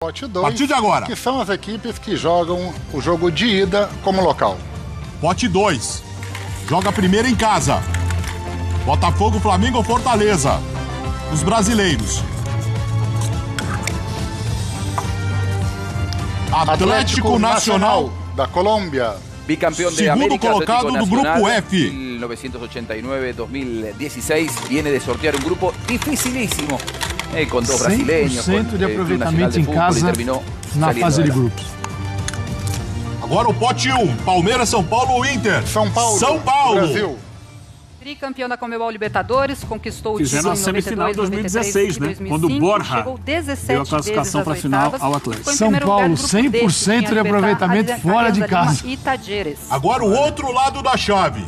Pote 2, A partir de agora. que são as equipes que jogam o jogo de ida como local. Pote 2. Joga a primeira em casa. Botafogo, Flamengo ou Fortaleza? Os brasileiros. Atlético Nacional da Colômbia. Bicampeón de Segundo América, colocado Atlético do grupo Nacional, F. 1989-2016, viene de sortear un grupo dificilísimo, con dos brasileños, 100% de aproveitamento em y casa terminó na saliendo fase de de lá. grupos. Agora o pote 1. Palmeiras, São Paulo ou Inter? São Paulo. São Paulo. Brasil. Tricampeão da Conmebol Libertadores, conquistou o Fizeram título a em semifinal 92, de 2016, 93 né? e Quando o 2005, Borja chegou 17 deu a classificação para a final oitavas, ao Atlético. foi em São primeiro lugar Paulo, do grupo D, que 100% de tinha aproveitamento Libertad, fora de Alianza casa. Lima e Tajeres. Agora o outro lado da chave.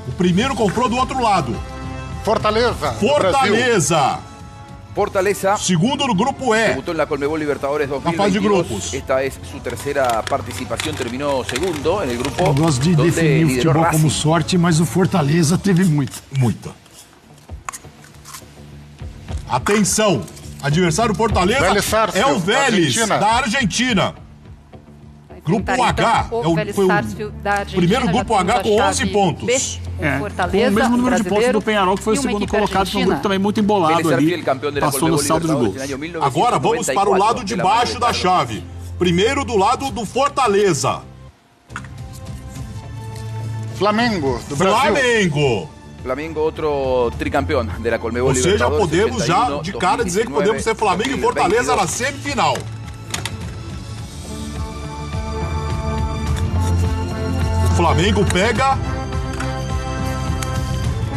O primeiro confronto do outro lado. Fortaleza. do Brasil. Fortaleza. Fortaleza Segundo no grupo E. debutó en la Conmebol Libertadores fase de 2022. grupos. Esta es su tercera participación, terminó segundo en el grupo Eu gosto de donde definir o lideró futebol como Racing. sorte, mas o Fortaleza teve muita. Muita. Atenção. Adversário Fortaleza Vélez Sarsfield, é o Vélez, Argentina. da Argentina. Grupo Enfrentar, H então, é o- Vélez foi o Sarsfield da Argentina, primeiro já grupo temos H a com 11 chave pontos. B, com Fortaleza, com o mesmo número de pontos brasileiro do Penharol, que foi o e uma segundo equipe colocado, foi um argentina. grupo também muito embolado Vélez ali, Sarsfield, campeón de la passou no Conmebol saldo de Libertadores gols. en el año Agora vamos para o 1994, lado de de la mano baixo de da Carlos. chave. Primeiro do lado do Fortaleza. Flamengo, do Brasil. Flamengo. Flamengo, otro tricampeón de la Conmebol Ou seja, Libertadores. podemos já 81, de cara dizer que podemos ter Flamengo e Fortaleza na semifinal. O Flamengo pega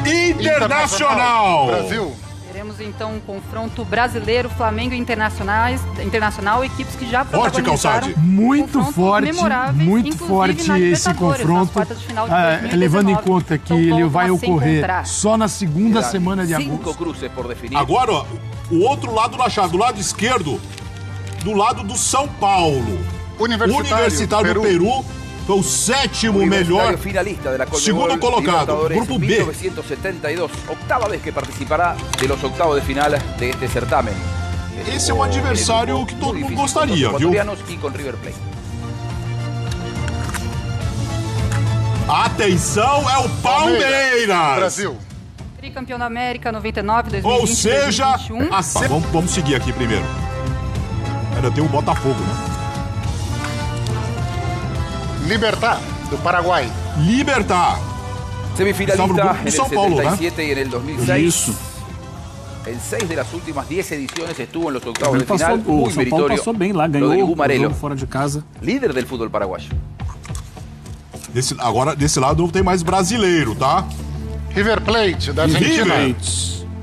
Internacional. Brasil. Teremos então um confronto brasileiro, Flamengo e Internacional, equipes que já Forte, protagonizaram Calçade. Muito confrontos forte, memoráveis, muito inclusive forte na esse Libertadores, nas confronto. quartas de final de Ah, 2019. levando em conta que Então, ele voltam vai a se ocorrer encontrar. só na segunda Quedan semana de 5 agosto. cruces por definir. Agora, ó, o outro lado da chave, do lado esquerdo, do lado do São Paulo. Universitário do Peru foi o sétimo Universitario melhor. finalista de la Conmebol Segundo colocado, Libertadores grupo B. 1972, octava vez que participará de los octavos de final de este certamen. Esse é um adversário Estuvo que todo muy mundo difícil con los gostaria, viu? ecuatorianos y con River Plate. Atenção, é o Palmeiras. Brasil. Tricampeão da América, 99, 2020, Ou seja, 2021. vamos seguir aqui primeiro. Ainda tem o Botafogo, né? Libertad, do Paraguai. Libertar. Semifinalista Estaba en el grupo en de el São Paulo, 77 y en el 2006. Isso. En 6 de las últimas 10 ediciones estuvo en los octavos de Ele passou, final. o Muy São Paulo meritorio. passou bem lá, Lo ganhou del o Gumarelo, jogo fora de casa. líder del fútbol paraguayo. Agora, desse lado não tem mais brasileiro, tá? River Plate, da Argentina. River.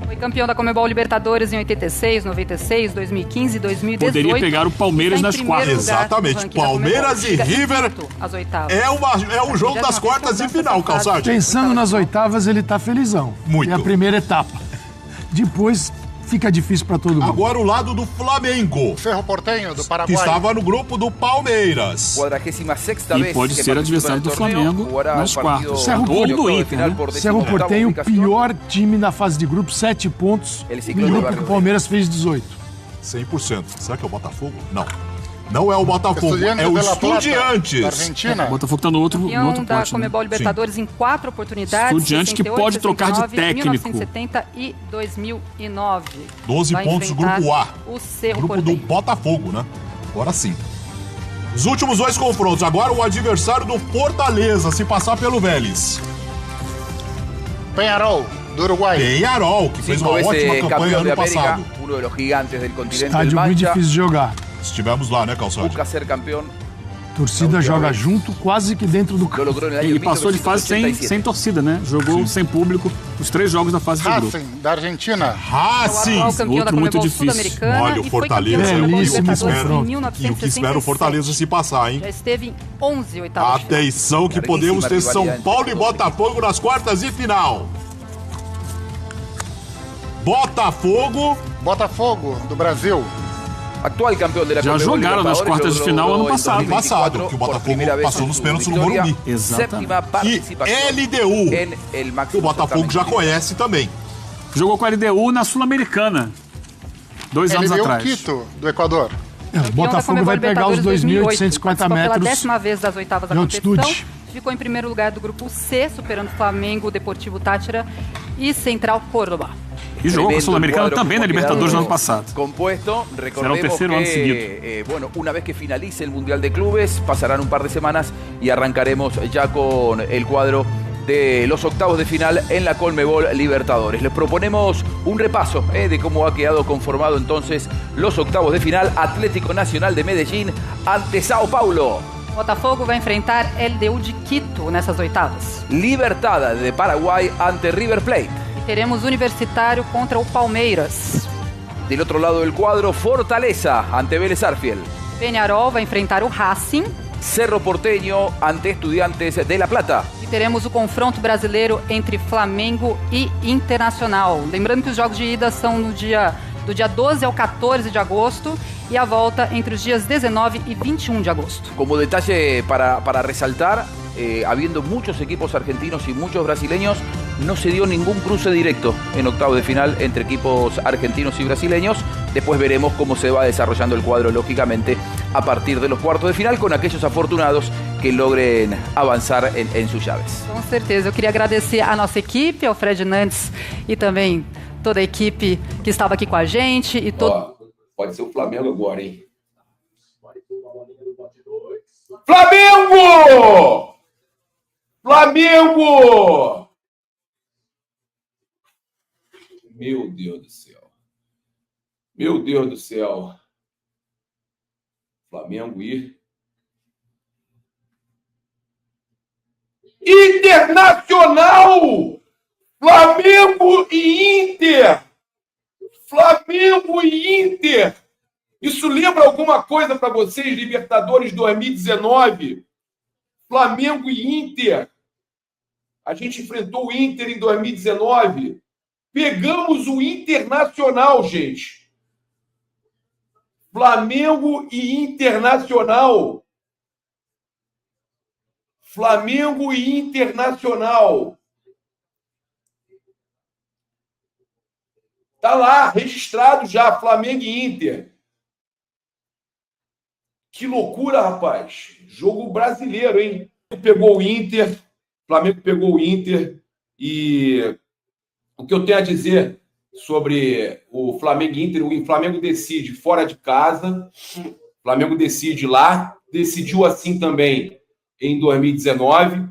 Foi campeão da Conmebol Libertadores em 86, 96, 2015 e 2018. Poderia pegar o Palmeiras Está em nas primeiro quartas. lugar no Exatamente. ranking da Palmeiras Conmebol. e Chega River invicto às oitavas. É um jogo das quartas de final, Calçade. Pensando nas oitavas, ele tá felizão. Muito. É a primeira etapa. Depois fica difícil para todo mundo. Agora o lado do Flamengo, Cerro Porteño, do que Paraguai. estava no grupo do Palmeiras. 46ª E vez pode que ser participa adversário del do torneo, Flamengo jugará nas un partido quartas. Cerro de Porteño, octavo de Inter, final né? por Cerro 18ª Porteño, o ubicación. pior time da fase de grupo, 7 pontos. Ele se No inclui no grupo barrio que o dele. Palmeiras fez 18. 100%. Será que é o Botafogo? Não. Não é o Botafogo, Estudiantes é o de La Plata, da Estudiantes. Argentina. O Botafogo tá no outro Campeão da pote, né? Conmebol Libertadores em 4 oportunidades. Estudiante que 68, pode trocar de 69, técnico. 1970 e 2009. 12 Vai pontos, enfrentar grupo A. O Cerro Grupo do Porteño. Botafogo, né? Agora sim. Os últimos dois confrontos. Agora o adversário do Fortaleza, se passar pelo Vélez. Penharol, do Uruguai. Penharol, que fez 5 uma ótima veces campanha campeón de ano América, passado. uno de los gigantes del continente del Estádio muito Mancha. difícil de jogar. Estivemos lá, né, Calçade? Busca ser campeón. Torcida joga junto, quase que dentro do Lo campo. logró en el año Ele passou de fase sem 1987. torcida, né? Jogou sem público os 3 jogos da fase de grupo. Racing, da Argentina. Racing! Atual campeão da Outro muito Conmebol difícil. Sul-Americana Olha, o e foi Fortaleza campeão da Conmebol belíssimo Libertadores confronto. em E o que 1967. espera o Fortaleza se passar, hein? Já esteve em 11 oitavas de final. Atenção que podemos ter São Paulo e Botafogo nas quartas de final. Botafogo, Botafogo, do Brasil. Actual campeón de la Ya Conmebol jogaron las Libertadores, cuartas de lo final logró ano en passado. 2024 que o por Botafogo primera vez passou en nos su pênaltis no victoria, Morumbi. Exatamente. Séptima e participación LDU, en el que máximo o Botafogo já certamen. conhece também. Jogou com a LDU na Sul-Americana. 2 anos atrás. Quito, do Equador. O Botafogo vai pegar os 2.850 metros pela 10ª vez das oitavas da de competição. altitude. Ficou em primeiro lugar do grupo C, superando Flamengo, Deportivo Táchira e Central Córdoba. E jogou com o Sul-Americano também na Libertadores no ano passado. Compuesto, Será o terceiro ano seguido. Bueno, una vez que finalice el Mundial de Clubes, pasarán un par de semanas y arrancaremos ya con el cuadro de los octavos de final en la Conmebol Libertadores. Les proponemos un repaso de cómo ha quedado conformado entonces los octavos de final. Atlético Nacional de Medellín ante Sao Paulo. Botafogo vai enfrentar LDU de Quito nessas oitavas. Libertad de Paraguay ante River Plate. E teremos Universitário contra o Palmeiras. Del otro lado del cuadro, Fortaleza ante Vélez Sarsfield. Peñarol vai enfrentar o Racing. Cerro Porteño ante Estudiantes de La Plata. E teremos o confronto brasileiro entre Flamengo e Internacional. Lembrando que os jogos de ida são do dia 12 ao 14 de agosto e a volta entre os dias 19 e 21 de agosto. Como detalle para resaltar, habiendo muchos equipos argentinos y muchos brasileños, no se dio ningún cruce directo en octavos de final entre equipos argentinos y brasileños. Después veremos cómo se va desarrollando el cuadro, lógicamente, a partir de los cuartos de final, con aquellos afortunados que logren avançar en sus llaves. Com certeza. Eu queria agradecer a nossa equipe, ao Fred Nantes e também toda a equipe que estava aqui com a gente. E pode ser o Flamengo agora, hein? Flamengo! Flamengo! Meu Deus do céu. Meu Deus do céu. Flamengo e Internacional! Flamengo e Inter! Flamengo e Inter! Isso lembra alguma coisa para vocês, Libertadores 2019? Flamengo e Inter. A gente enfrentou o Inter em 2019. Pegamos o Internacional, gente. Flamengo e Internacional. Flamengo e Internacional. Tá lá, registrado já, Flamengo e Inter. Que loucura, rapaz. Jogo brasileiro, hein? Pegou o Inter, Flamengo pegou o Inter e o que eu tenho a dizer sobre o Flamengo e Inter, o Flamengo decide fora de casa, o Flamengo decide lá, decidiu assim também em 2019.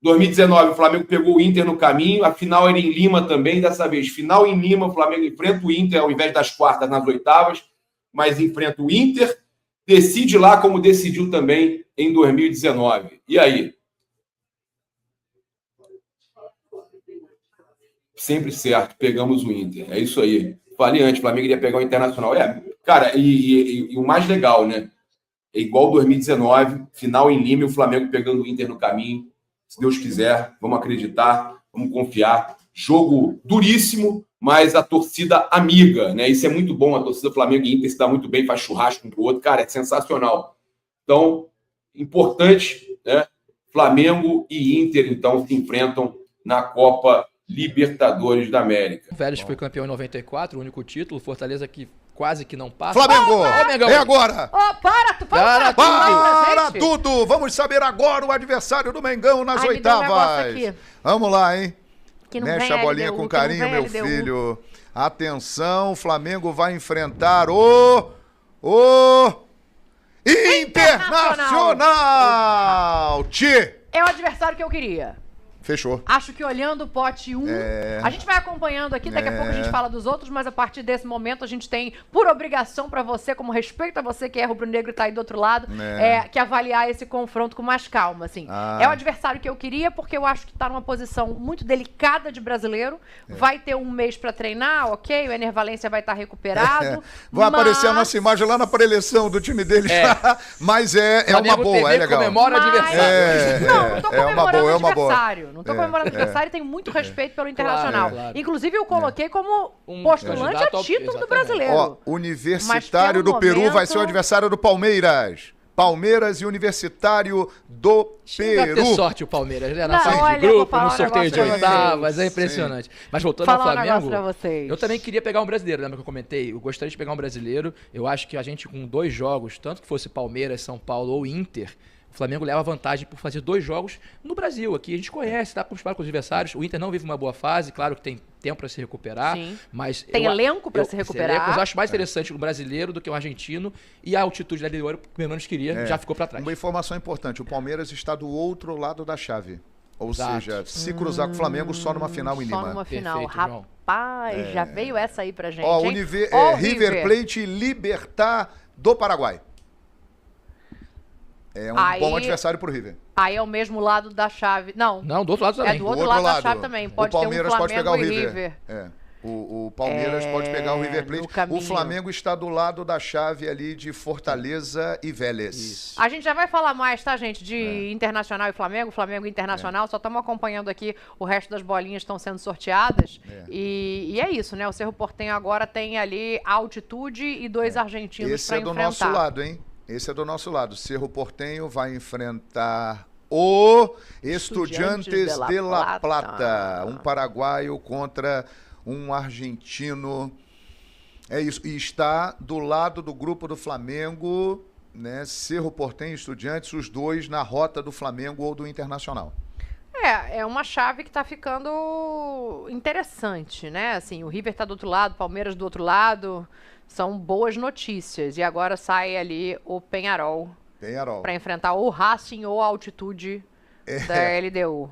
2019, o Flamengo pegou o Inter no caminho, a final era em Lima também, dessa vez, final em Lima, o Flamengo enfrenta o Inter ao invés das quartas nas oitavas, mas enfrenta o Inter, decide lá como decidiu também em 2019. E aí? Sempre certo, pegamos o Inter. É isso aí. Falei antes, o Flamengo iria pegar o Internacional. Cara, e o mais legal, né? É igual 2019, final em Lima, o Flamengo pegando o Inter no caminho. Se Deus quiser, vamos acreditar, vamos confiar. Jogo duríssimo, mas a torcida amiga, né? Isso é muito bom, a torcida Flamengo e Inter se dá muito bem, faz churrasco um pro outro. Cara, é sensacional. Então, importante, né? Flamengo e Inter, então, se enfrentam na Copa Libertadores da América. O Vélez foi campeão em 94, o único título. Fortaleza que quase que não passa. Flamengo! É agora! Para tudo! Vamos saber agora o adversário do Mengão nas oitavas. Vamos lá, hein? Mexe a bolinha com carinho, meu filho. Atenção, o Flamengo vai enfrentar o Internacional! É o adversário que eu queria. Fechou. Acho que olhando o pote 1, a gente vai acompanhando aqui, daqui a pouco a gente fala dos outros, mas a partir desse momento a gente tem, por obrigação pra você, como respeito a você que é rubro-negro e tá aí do outro lado, que avaliar esse confronto com mais calma, assim. É o adversário que eu queria, porque eu acho que tá numa posição muito delicada de brasileiro, vai ter um mês pra treinar, ok, o Ener Valencia vai estar recuperado. Vai aparecer a nossa imagem lá na pré-eleição do time deles, mas é uma boa, é legal. Comemora o adversário. Não, não tô comemorando o adversário. Não tô comemorando o adversário e tenho muito respeito pelo Internacional. Claro. Inclusive, eu coloquei como postulante a título do brasileiro. Universitário do Peru vai ser o adversário do Palmeiras. Palmeiras e Universitário do Peru. Ter sorte o Palmeiras, né? Na fase de grupo, no sorteio de oitavas, é impressionante. Mas voltando ao Flamengo, eu também queria pegar um brasileiro, lembra que eu comentei? Eu gostaria de pegar um brasileiro. Eu acho que a gente com 2 jogos, tanto que fosse Palmeiras, São Paulo ou Inter, o Flamengo leva vantagem por fazer 2 jogos no Brasil. Aqui a gente conhece, tá acostumado com os adversários. O Inter não vive uma boa fase, claro que tem tempo para se recuperar. Sim. Mas tem elenco para se recuperar. Eu acho mais interessante o brasileiro do que o argentino. E a altitude da Liga, que o menos queria, já ficou para trás. Uma informação importante, o Palmeiras está do outro lado da chave. Ou seja, se cruzar com o Flamengo só numa final em Lima. Só numa final. Perfeito, rapaz, já veio essa aí pra gente, River Plate e Libertad do Paraguai. É um bom adversário pro River. Aí é o mesmo lado da chave. Não, do outro lado também. É do outro lado da chave também. Pode ter um Flamengo pode pegar o River. O Palmeiras pode pegar o River Plate. O Flamengo está do lado da chave ali de Fortaleza e Vélez. Isso. A gente já vai falar mais, tá, gente? De Internacional e Flamengo, Flamengo e Internacional. Só estamos acompanhando aqui, o resto das bolinhas estão sendo sorteadas. E é isso, né? O Cerro Porteño agora tem ali altitude e 2 argentinos para enfrentar. Esse é do nosso lado, hein? Esse é do nosso lado. Cerro Porteño vai enfrentar o Estudiantes de La Plata. Um paraguaio contra um argentino. É isso. E está do lado do grupo do Flamengo, né? Cerro Porteño e Estudiantes, os 2 na rota do Flamengo ou do Internacional. É uma chave que está ficando interessante, né? Assim, o River está do outro lado, o Palmeiras do outro lado. São boas notícias. E agora sai ali o Peñarol. Para enfrentar ou Racing ou a altitude da LDU.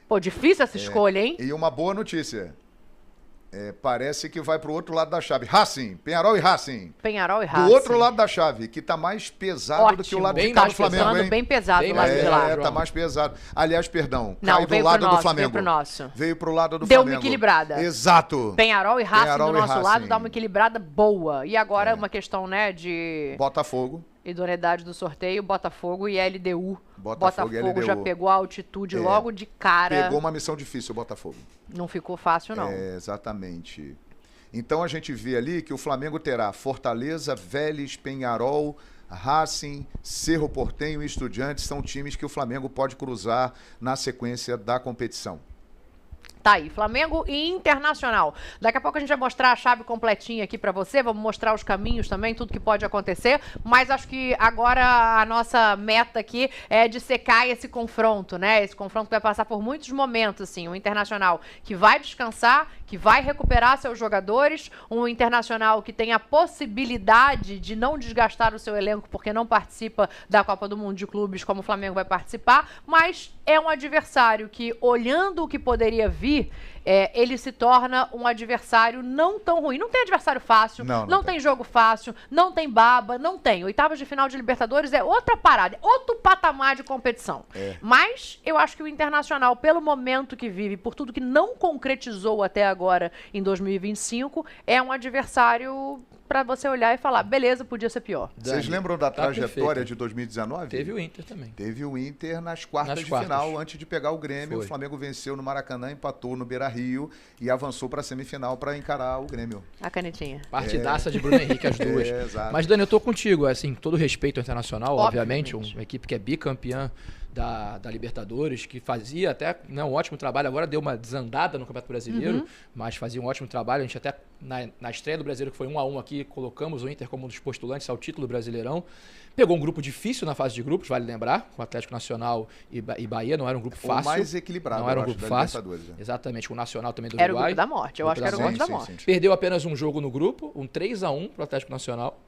Pô, difícil essa escolha, hein? E uma boa notícia. Parece que vai pro outro lado da chave. Racing, Peñarol e Racing. Peñarol e Racing. Do outro lado da chave, que tá mais pesado do que o lado de cá do Flamengo, hein? Bem pesado do lado de lá. Tá mais pesado. Aliás, perdão, caiu do lado do Flamengo. Veio pro nosso. Veio pro lado do Flamengo. Flamengo. Deu uma equilibrada. Exato. Peñarol e Racing do nosso lado dá uma equilibrada boa. E agora uma questão, né, de... Botafogo. Idoneidade do sorteio, Botafogo e LDU. Botafogo já pegou a altitude logo de cara. Pegou uma missão difícil o Botafogo. Não ficou fácil, não. Exatamente. Então a gente vê ali que o Flamengo terá Fortaleza, Vélez, Peñarol, Racing, Cerro Porteño e Estudiantes. São times que o Flamengo pode cruzar na sequência da competição. Tá aí, Flamengo e Internacional. Daqui a pouco a gente vai mostrar a chave completinha aqui pra você, vamos mostrar os caminhos também, tudo que pode acontecer, mas acho que agora a nossa meta aqui é dissecar esse confronto, né? Esse confronto vai passar por muitos momentos, assim, um Internacional que vai descansar, que vai recuperar seus jogadores, um Internacional que tem a possibilidade de não desgastar o seu elenco porque não participa da Copa do Mundo de Clubes como o Flamengo vai participar, mas é um adversário que, olhando o que poderia vir, ele se torna um adversário não tão ruim. Não tem adversário fácil, não tem jogo fácil, não tem baba, não tem. Oitavas de final de Libertadores é outra parada, outro patamar de competição. Mas eu acho que o Internacional, pelo momento que vive, por tudo que não concretizou até agora em 2025, é um adversário para você olhar e falar, beleza, podia ser pior. Vocês lembram da trajetória de 2019? Teve o Inter também. Teve o Inter nas quartas de final, antes de pegar o Grêmio. O Flamengo venceu no Maracanã, empatou no Beira-Rio e avançou para a semifinal para encarar o Grêmio. A canetinha. Partidaça de Bruno Henrique, as duas. Exato. Mas, Dani, eu tô contigo. Assim, todo respeito ao Internacional, obviamente, uma equipe que é bicampeã da Libertadores, que fazia até um ótimo trabalho, agora deu uma desandada no Campeonato Brasileiro, mas fazia um ótimo trabalho. A gente até, na estreia do Brasileiro, que foi 1-1 aqui, colocamos o Inter como um dos postulantes ao título Brasileirão. Pegou um grupo difícil na fase de grupos, vale lembrar, com o Atlético Nacional e Bahia, não era um grupo fácil. O mais equilibrado, não era um grupo fácil. Exatamente, com o Nacional também do Uruguai. Era o grupo da morte, eu acho que era o grupo da morte. Perdeu apenas um jogo no grupo, um 3-1 para o Atlético Nacional.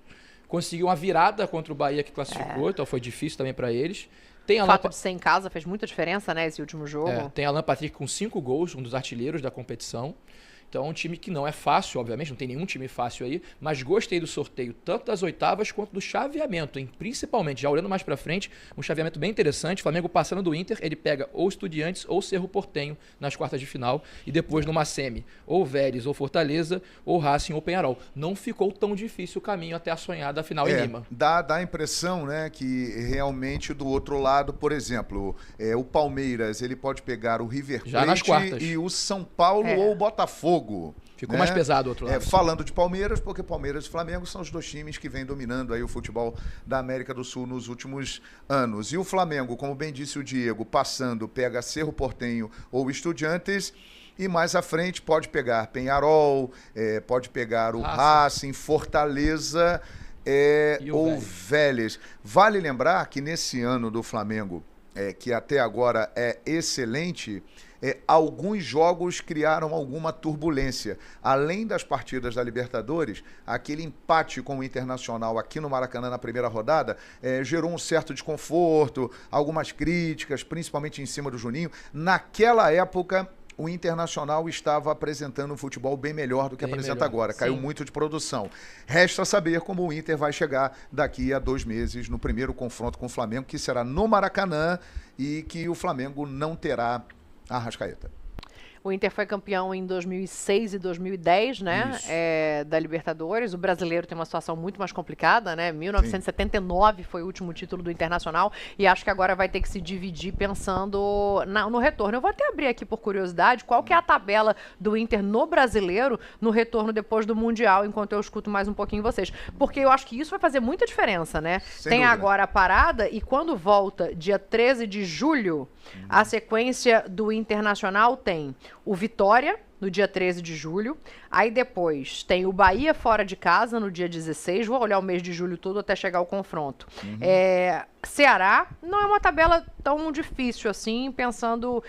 Conseguiu uma virada contra o Bahia que classificou, então foi difícil também para eles. O fato de ser em casa fez muita diferença, né, esse último jogo. Tem Alan Patrick com 5 gols, um dos artilheiros da competição. Então é um time que não é fácil, obviamente, não tem nenhum time fácil aí, mas gostei do sorteio, tanto das oitavas quanto do chaveamento, hein? Principalmente, já olhando mais pra frente, um chaveamento bem interessante, o Flamengo passando do Inter, ele pega ou Estudiantes ou Cerro Porteño nas quartas de final, e depois numa semi, ou Vélez ou Fortaleza, ou Racing ou Peñarol. Não ficou tão difícil o caminho até a sonhada final em Lima. Dá a impressão, né, que realmente do outro lado, por exemplo, o Palmeiras, ele pode pegar o River Plate já nas quartas. E o São Paulo ou o Botafogo. jogo. Ficou mais pesado o outro lado. Falando de Palmeiras, porque Palmeiras e Flamengo são os dois times que vêm dominando aí o futebol da América do Sul nos últimos anos. E o Flamengo, como bem disse o Diego, passando, pega Cerro Porteño ou Estudiantes, e mais à frente pode pegar Peñarol, pode pegar o Racing, Fortaleza ou Vélez. Vale lembrar que nesse ano do Flamengo, que até agora é excelente, alguns jogos criaram alguma turbulência. Além das partidas da Libertadores, aquele empate com o Internacional aqui no Maracanã na primeira rodada gerou um certo desconforto, algumas críticas, principalmente em cima do Juninho. Naquela época, o Internacional estava apresentando um futebol bem melhor do que apresenta agora. Caiu muito de produção. Resta saber como o Inter vai chegar daqui a 2 meses no primeiro confronto com o Flamengo, que será no Maracanã e que o Flamengo não terá Arrascaeta. O Inter foi campeão em 2006 e 2010, né? Da Libertadores. O brasileiro tem uma situação muito mais complicada, né? 1979 foi o último título do Internacional e acho que agora vai ter que se dividir pensando no retorno. Eu vou até abrir aqui por curiosidade qual que é a tabela do Inter no brasileiro no retorno depois do Mundial, enquanto eu escuto mais um pouquinho vocês. Porque eu acho que isso vai fazer muita diferença, né? Tem dúvida. Agora a parada e quando volta dia 13 de julho, a sequência do Internacional tem o Vitória, no dia 13 de julho. Aí depois tem o Bahia fora de casa, no dia 16. Vou olhar o mês de julho todo até chegar ao confronto. Ceará não é uma tabela tão difícil assim, pensando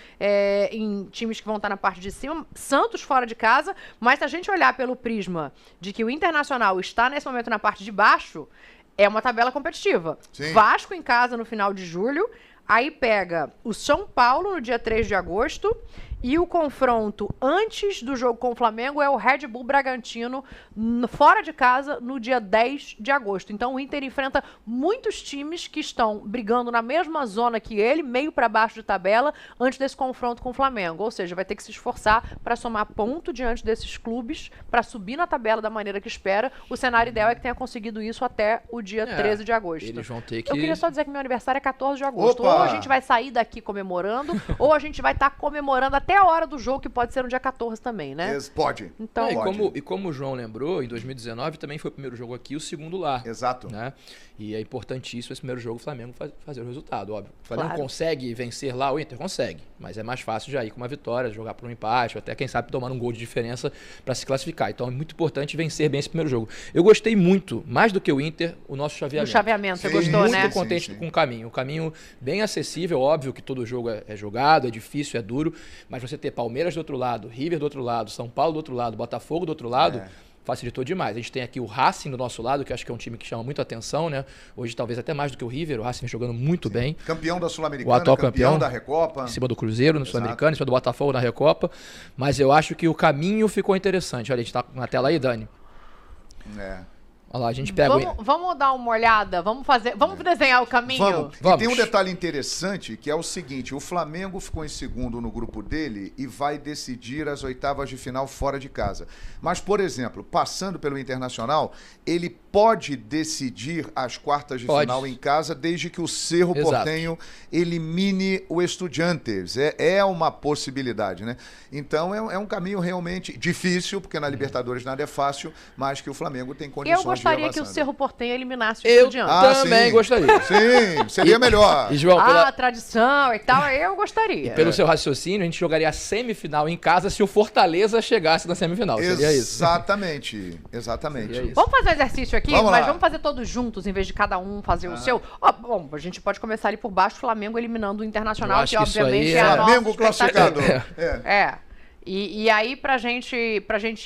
em times que vão estar na parte de cima. Santos fora de casa, mas se a gente olhar pelo prisma de que o Internacional está nesse momento na parte de baixo, é uma tabela competitiva. Sim. Vasco em casa no final de julho. Aí pega o São Paulo no dia 3 de agosto e o confronto antes do jogo com o Flamengo é o Red Bull Bragantino fora de casa no dia 10 de agosto. Então o Inter enfrenta muitos times que estão brigando na mesma zona que ele, meio para baixo de tabela, antes desse confronto com o Flamengo. Ou seja, vai ter que se esforçar para somar ponto diante desses clubes, para subir na tabela da maneira que espera. O cenário ideal é que tenha conseguido isso até o dia 13 de agosto. Eles vão ter que... Eu queria só dizer que meu aniversário é 14 de agosto. Opa! Ou a gente vai sair daqui comemorando, ou a gente vai estar comemorando até a hora do jogo, que pode ser no dia 14 também, né? Pode. Então, e como o João lembrou, em 2019 também foi o primeiro jogo aqui, o segundo lá. Exato. Né? E é importantíssimo esse primeiro jogo o Flamengo fazer o resultado, óbvio. O Flamengo consegue vencer lá, o Inter consegue, mas é mais fácil já ir com uma vitória, jogar por um empate, ou até quem sabe tomar um gol de diferença para se classificar. Então é muito importante vencer bem esse primeiro jogo. Eu gostei muito, mais do que o Inter, o nosso chaveamento. O chaveamento, você gostou, muito né? Muito contente com o caminho. O caminho bem acessível, óbvio que todo jogo é jogado, é difícil, é duro, mas você ter Palmeiras do outro lado, River do outro lado, São Paulo do outro lado, Botafogo do outro lado, facilitou demais. A gente tem aqui o Racing do nosso lado, que acho que é um time que chama muito atenção, né? Hoje talvez até mais do que o River, o Racing vem jogando muito bem. Campeão da Sul-Americana, o atual campeão da Recopa. Em cima do Cruzeiro no Sul-Americano, em cima do Botafogo na Recopa. Mas eu acho que o caminho ficou interessante. Olha, a gente tá na tela aí, Dani. Olha lá, a gente pega vamos dar uma olhada, vamos desenhar o caminho. Vamos. E tem um detalhe interessante, que é o seguinte, o Flamengo ficou em segundo no grupo dele e vai decidir as oitavas de final fora de casa. Mas, por exemplo, passando pelo Internacional, ele pode decidir as quartas de final em casa, desde que o Cerro Porteño elimine o Estudiantes. É uma possibilidade, né? Então, é um caminho realmente difícil, porque na Libertadores nada é fácil, mas que o Flamengo tem condições de gostaria que o Cerro Porteño eliminasse o Estudiantes. Eu também gostaria. Sim, seria melhor. E, João, a tradição e tal, eu gostaria. E pelo seu raciocínio, a gente jogaria a semifinal em casa se o Fortaleza chegasse na semifinal. Seria isso. Exatamente. Vamos fazer um exercício aqui, vamos fazer todos juntos, em vez de cada um fazer o seu. Bom, a gente pode começar ali por baixo, Flamengo eliminando o Internacional, que obviamente é a nossa Flamengo classificado. E aí, pra gente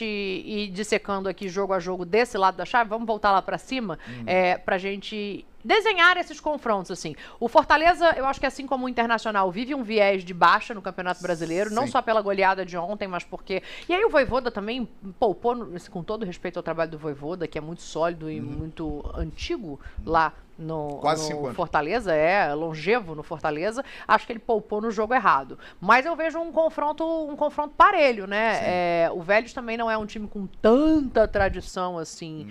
ir dissecando aqui jogo a jogo desse lado da chave, vamos voltar lá pra cima, pra gente desenhar esses confrontos, assim. O Fortaleza, eu acho que assim como o Internacional, vive um viés de baixa no Campeonato Brasileiro, não só pela goleada de ontem, mas porque... E aí o Vojvoda também poupou, com todo respeito ao trabalho do Vojvoda, que é muito sólido e muito antigo lá no Fortaleza, longevo no Fortaleza, acho que ele poupou no jogo errado. Mas eu vejo um confronto parelho, né? O Vélez também não é um time com tanta tradição, assim,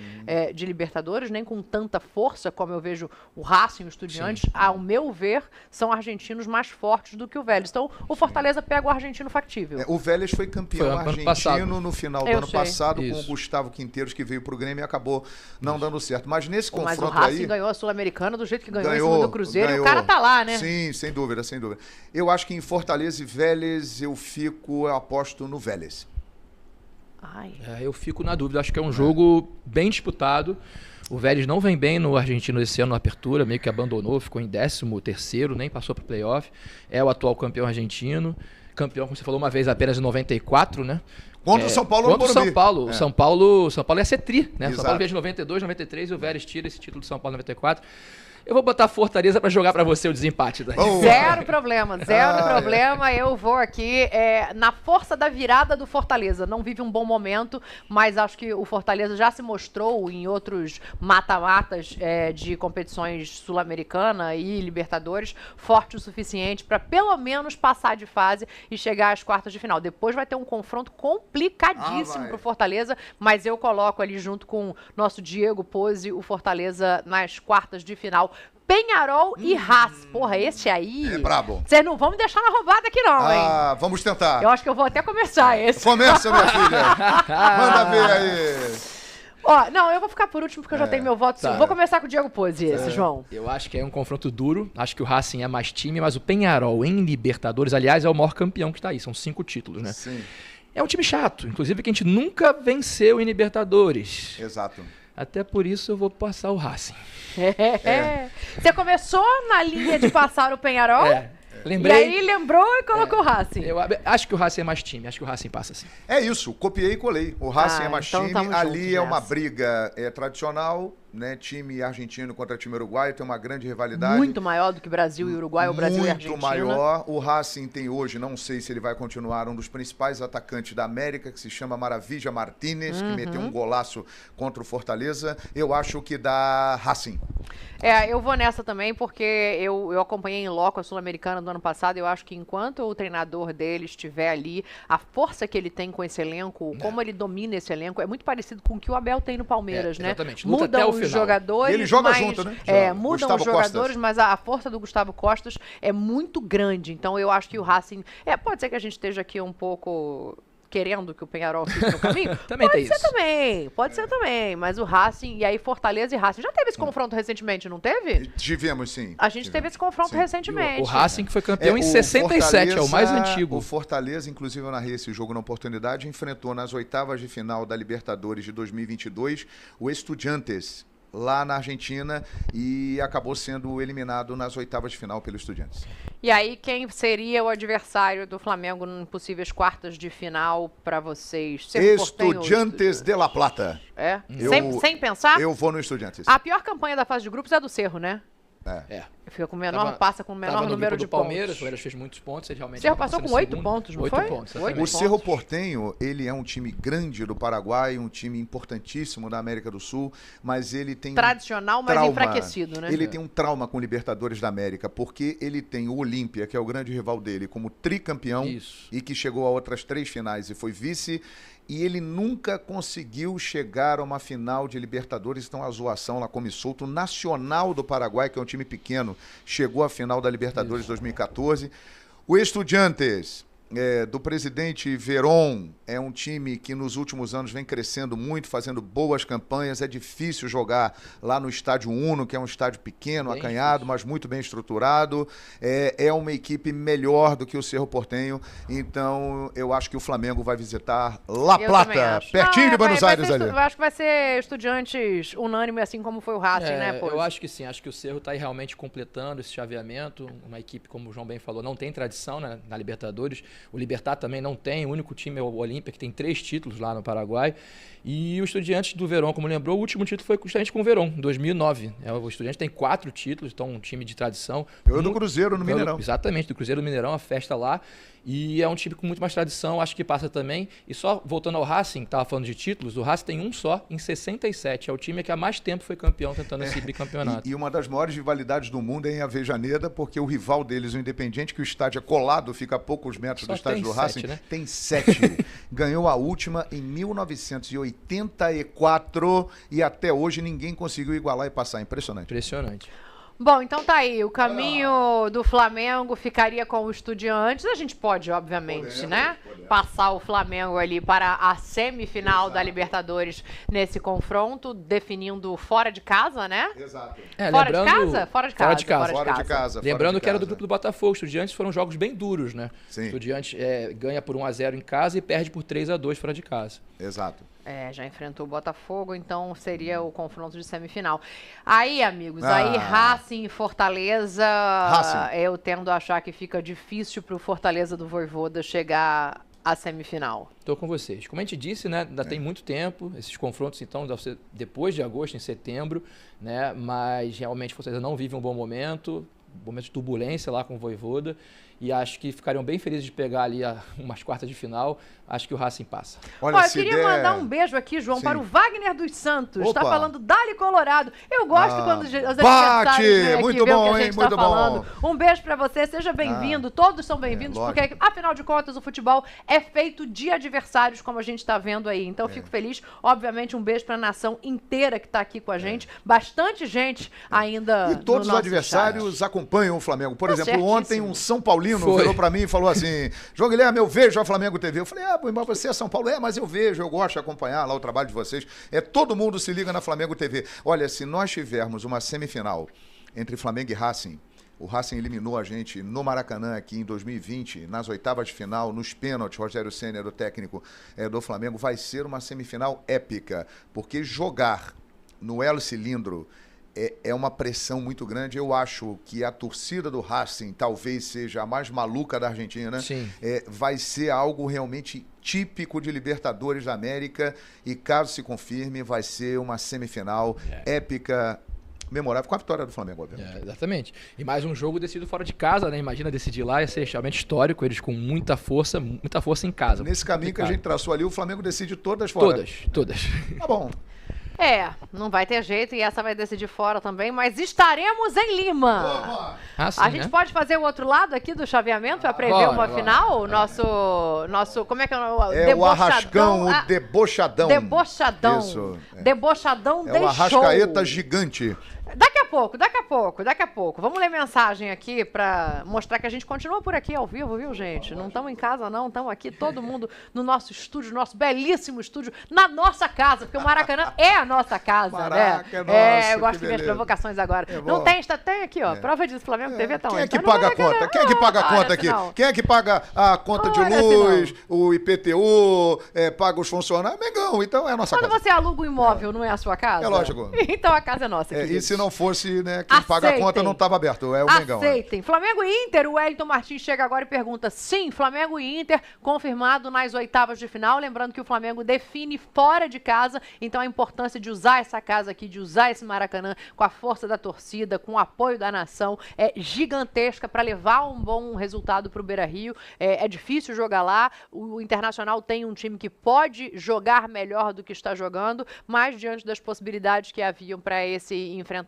de Libertadores, nem com tanta força como eu vejo vejo o Racing e o Estudiantes, ao meu ver, são argentinos mais fortes do que o Vélez. Então, o Fortaleza pega o argentino factível. O Vélez foi campeão argentino no final do ano passado com o Gustavo Quinteiros, que veio pro Grêmio e acabou não dando certo. Mas nesse confronto aí... Mas o Racing ganhou a Sul-Americana do jeito que ganhou em cima do Cruzeiro e o cara tá lá, né? Sim, sem dúvida, sem dúvida. Eu acho que em Fortaleza e Vélez eu aposto no Vélez. Eu fico na dúvida, acho que é um jogo bem disputado. O Vélez não vem bem no argentino esse ano na apertura, meio que abandonou, ficou em 13º, nem passou para o playoff. É o atual campeão argentino, campeão, como você falou uma vez, apenas em 94, né? Contra o São Paulo no Morumbi. São Paulo. O São Paulo ia ser tri, né? O São Paulo veio de 92, 93 e o Vélez tira esse título de São Paulo em 94. Eu vou botar Fortaleza para jogar para você o desempate daí. Zero problema. Eu vou aqui na força da virada do Fortaleza. Não vive um bom momento, mas acho que o Fortaleza já se mostrou em outros mata-matas de competições sul-americana e Libertadores forte o suficiente para pelo menos passar de fase e chegar às quartas de final. Depois vai ter um confronto complicadíssimo pro Fortaleza, mas eu coloco ali junto com nosso Diego Pose o Fortaleza nas quartas de final. Penharol e Racing. Porra, esse aí... É brabo. Vocês não vão me deixar na roubada aqui não, hein? Vamos tentar. Eu acho que eu vou até começar esse. Começa, minha filha. Manda ver aí. Não, eu vou ficar por último porque eu já tenho meu voto. Tá. Vou começar com o Diego Pose, esse, João. Eu acho que é um confronto duro. Acho que o Racing é mais time, mas o Penharol em Libertadores, aliás, é o maior campeão que tá aí. São 5 títulos, né? Sim. É um time chato, inclusive que a gente nunca venceu em Libertadores. Exato. Até por isso eu vou passar o Racing. Você começou na linha de passar o Penharol? Lembrei. E aí lembrou e colocou o Racing. Eu acho que o Racing é mais time, acho que o Racing passa assim. É isso, copiei e colei. O Racing é mais time, ali é uma briga tradicional, né? Time argentino contra time uruguaio, tem uma grande rivalidade. Muito maior do que Brasil e Uruguai, ou Brasil e Argentina. Muito maior. O Racing tem hoje, não sei se ele vai continuar, um dos principais atacantes da América, que se chama Maravilla Martínez, que meteu um golaço contra o Fortaleza. Eu acho que dá Racing. Eu vou nessa também, porque eu acompanhei em loco a Sul-Americana do ano passado. Eu acho que enquanto o treinador dele estiver ali, a força que ele tem com esse elenco, como ele domina esse elenco, é muito parecido com o que o Abel tem no Palmeiras, né? Exatamente. Luta até o final. Jogadores, ele joga junto, né? Mudam Gustavo os jogadores, Costas. mas a força do Gustavo Costas é muito grande. Então eu acho que o Racing... pode ser que a gente esteja aqui um pouco... querendo que o Penharol fique no caminho? Também tem isso. Pode ser também, mas o Racing, e aí Fortaleza e Racing, já teve esse confronto recentemente, não teve? Tivemos, sim. A gente teve esse confronto recentemente. O Racing que foi campeão em 67, é o mais antigo. O Fortaleza, inclusive eu narrei esse jogo na oportunidade, enfrentou nas oitavas de final da Libertadores de 2022 o Estudiantes, lá na Argentina, e acabou sendo eliminado nas oitavas de final pelo Estudiantes. E aí, quem seria o adversário do Flamengo em possíveis quartas de final para vocês? Estudiantes de La Plata. Sem pensar? Eu vou no Estudiantes. A pior campanha da fase de grupos é a do Cerro, né? Fica passa com o menor número de Palmeiras, pontos. O Palmeiras fez muitos pontos, ele realmente... O Cerro passou com 8 pontos, não foi? 8 pontos. O Cerro Porteño, ele é um time grande do Paraguai, um time importantíssimo da América do Sul, mas ele tem tradicional, mas enfraquecido, né? Ele tem um trauma com Libertadores da América, porque ele tem o Olímpia, que é o grande rival dele, como tricampeão, e que chegou a outras 3 finais e foi vice, e ele nunca conseguiu chegar a uma final de Libertadores. Então a zoação lá começou. O Nacional do Paraguai, que é um time pequeno, chegou à final da Libertadores 2014. O Estudiantes, do presidente Verón, é um time que nos últimos anos vem crescendo muito, fazendo boas campanhas. É difícil jogar lá no Estádio Uno, que é um estádio pequeno, bem acanhado, difícil, mas muito bem estruturado. É uma equipe melhor do que o Cerro Porteño. Então, eu acho que o Flamengo vai visitar La Plata, pertinho de Buenos Aires ali. Eu acho que vai ser Estudiantes unânime, assim como foi o Racing, né? Pô? Eu acho que sim. Acho que o Cerro está aí realmente completando esse chaveamento. Uma equipe, como o João bem falou, não tem tradição, né, na Libertadores. O Libertad também não tem, o único time é o Olímpia, que tem 3 títulos lá no Paraguai. E o Estudiantes do Verón, como lembrou, o último título foi justamente com o Verón, em 2009. O Estudiantes tem 4 títulos, então um time de tradição. Eu do Cruzeiro no Mineirão. Exatamente, do Cruzeiro no Mineirão, a festa lá. E é um time com muito mais tradição, acho que passa também. E só voltando ao Racing, que estava falando de títulos, o Racing tem um só, em 67. É o time que há mais tempo foi campeão tentando esse bicampeonato. E uma das maiores rivalidades do mundo é em Avejaneda, porque o rival deles, o Independiente, que o estádio é colado, fica a poucos metros do estádio do Racing? 7, né? Tem 7. Ganhou a última em 1984 e até hoje ninguém conseguiu igualar e passar. Impressionante. Impressionante. Bom, então tá aí. O caminho do Flamengo ficaria com o Estudiantes. A gente pode, obviamente, passar o Flamengo ali para a semifinal da Libertadores nesse confronto, definindo fora de casa, né? Exato. Fora de casa? Fora de casa. Lembrando que era do grupo do Botafogo. Estudiantes foram jogos bem duros, né? Sim. Estudiantes ganha por 1-0 em casa e perde por 3-2 fora de casa. Exato. Já enfrentou o Botafogo, então seria o confronto de semifinal. Aí, amigos, Racing e Fortaleza, eu tendo a achar que fica difícil para o Fortaleza do Vojvoda chegar à semifinal. Estou com vocês. Como a gente disse, né, ainda tem muito tempo, esses confrontos, então, devem ser depois de agosto, em setembro, né, mas realmente o Fortaleza não vive um bom momento de turbulência lá com o Vojvoda, e acho que ficariam bem felizes de pegar ali umas quartas de final. Acho que o Racing passa. Olha, eu queria mandar um beijo aqui, João, para o Wagner dos Santos. Está falando Dali Colorado. Eu gosto quando os adversários muito bom, hein? Muito bom. Um beijo para você, seja bem-vindo. Todos são bem-vindos, porque afinal de contas o futebol é feito de adversários, como a gente está vendo aí. Então fico feliz. Obviamente um beijo para a nação inteira que está aqui com a gente. Bastante gente ainda. E todos os adversários acompanham o Flamengo. Por exemplo, ontem um São Paulino virou para mim e falou assim: João Guilherme, eu vejo a Flamengo TV. Eu falei, mas você é São Paulo? Mas eu vejo, eu gosto de acompanhar lá o trabalho de vocês. Todo mundo se liga na Flamengo TV. Olha, se nós tivermos uma semifinal entre Flamengo e Racing, o Racing eliminou a gente no Maracanã aqui em 2020, nas oitavas de final, nos pênaltis, Rogério Ceni era o técnico do Flamengo, vai ser uma semifinal épica, porque jogar no Hélio Cilindro é uma pressão muito grande. Eu acho que a torcida do Racing talvez seja a mais maluca da Argentina. Sim. Vai ser algo realmente típico de Libertadores da América e, caso se confirme, vai ser uma semifinal épica, memorável, com a vitória do Flamengo, obviamente. Exatamente. E mais um jogo decidido fora de casa, né? Imagina decidir lá, ia ser realmente histórico, eles com muita força em casa. Nesse caminho que a gente traçou ali, o Flamengo decide todas fora. Todas. Tá bom. Não vai ter jeito e essa vai decidir fora também, mas estaremos em Lima. A gente pode fazer o outro lado aqui do chaveamento para prever uma final? Nosso, como é que é o Arrascão, o debochadão. Debochadão. Isso. Debochadão deixou. É o Arrascaeta gigante. Daqui a pouco. Vamos ler mensagem aqui pra mostrar que a gente continua por aqui ao vivo, viu, gente? Não estamos em casa, não. Estamos aqui, todo mundo no nosso estúdio, nosso belíssimo estúdio, na nossa casa, porque o Maracanã é a nossa casa, Maraca, né? Nossa, eu gosto de ver as provocações agora. Não tem, tem aqui, ó. Prova disso, Flamengo TV tá onde? Quem é que paga a conta? Quem é que paga a conta aqui? Quem é que paga a conta de luz, o IPTU, paga os funcionários? Mengão, então é a nossa casa. Quando você aluga um imóvel, não é a sua casa? É lógico. Então a casa é nossa. E se não fosse, né, quem paga a conta não estava aberto, é o Mengão. Aceitem. Flamengo e Inter, o Wellington Martins chega agora e pergunta, sim, Flamengo e Inter confirmado nas oitavas de final, lembrando que o Flamengo define fora de casa, então a importância de usar essa casa aqui, de usar esse Maracanã com a força da torcida, com o apoio da nação, é gigantesca para levar um bom resultado para o Beira-Rio. É difícil jogar lá, o Internacional tem um time que pode jogar melhor do que está jogando, mas diante das possibilidades que haviam para esse enfrentamento,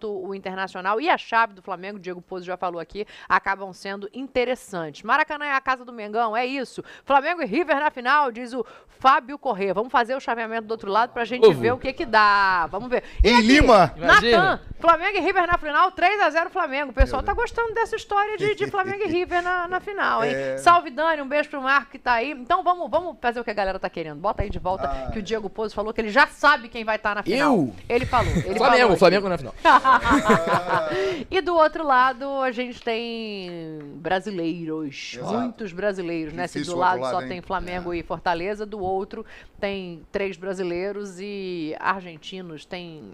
o Internacional e a chave do Flamengo, o Diego Pozzo já falou aqui, acabam sendo interessantes. Maracanã é a casa do Mengão, é isso. Flamengo e River na final, diz o Fábio Corrêa. Vamos fazer o chaveamento do outro lado pra gente ver o que dá. Vamos ver. E em Lima! Natan, Flamengo e River na final, 3-0 Flamengo. O pessoal tá gostando dessa história de Flamengo e River na final, hein? Salve, Dani, um beijo pro Marco que tá aí. Então vamos fazer o que a galera tá querendo. Bota aí de volta que o Diego Pozzo falou que ele já sabe quem vai estar na final. Ele falou. Flamengo na final. E do outro lado, a gente tem brasileiros, muitos brasileiros, né? Se do lado só tem Flamengo e Fortaleza, do outro tem 3 brasileiros e argentinos, tem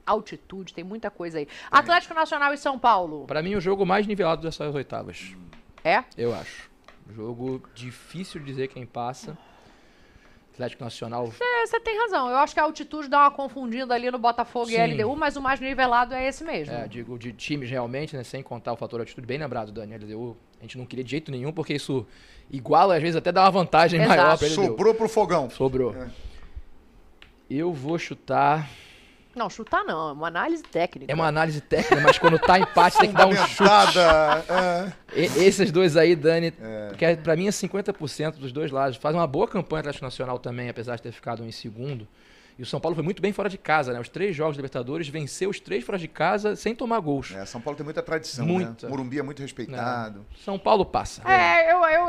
altitude, tem muita coisa aí. Atlético Nacional e São Paulo. Para mim, o jogo mais nivelado dessas oitavas. É? Eu acho. Jogo difícil de dizer quem passa. Atlético Nacional. Você tem razão. Eu acho que a altitude dá uma confundida ali no Botafogo e LDU, mas o mais nivelado é esse mesmo. Digo, de times realmente, né? Sem contar o fator altitude, bem lembrado, Dani. LDU, a gente não queria de jeito nenhum, porque isso iguala, às vezes até dá uma vantagem maior pra LDU. Sobrou pro fogão. Sobrou. Eu vou chutar Não, chutar não, é uma análise técnica. É uma análise técnica, mas quando tá empate tem que dar um chute. Esses dois aí, Dani, que pra mim é 50% dos dois lados. Faz uma boa campanha Atlético Nacional também, apesar de ter ficado em segundo. E o São Paulo foi muito bem fora de casa, né? Os 3 jogos de Libertadores, venceu os 3 fora de casa sem tomar gols. São Paulo tem muita tradição, muita. Né? Morumbi é muito respeitado. São Paulo passa.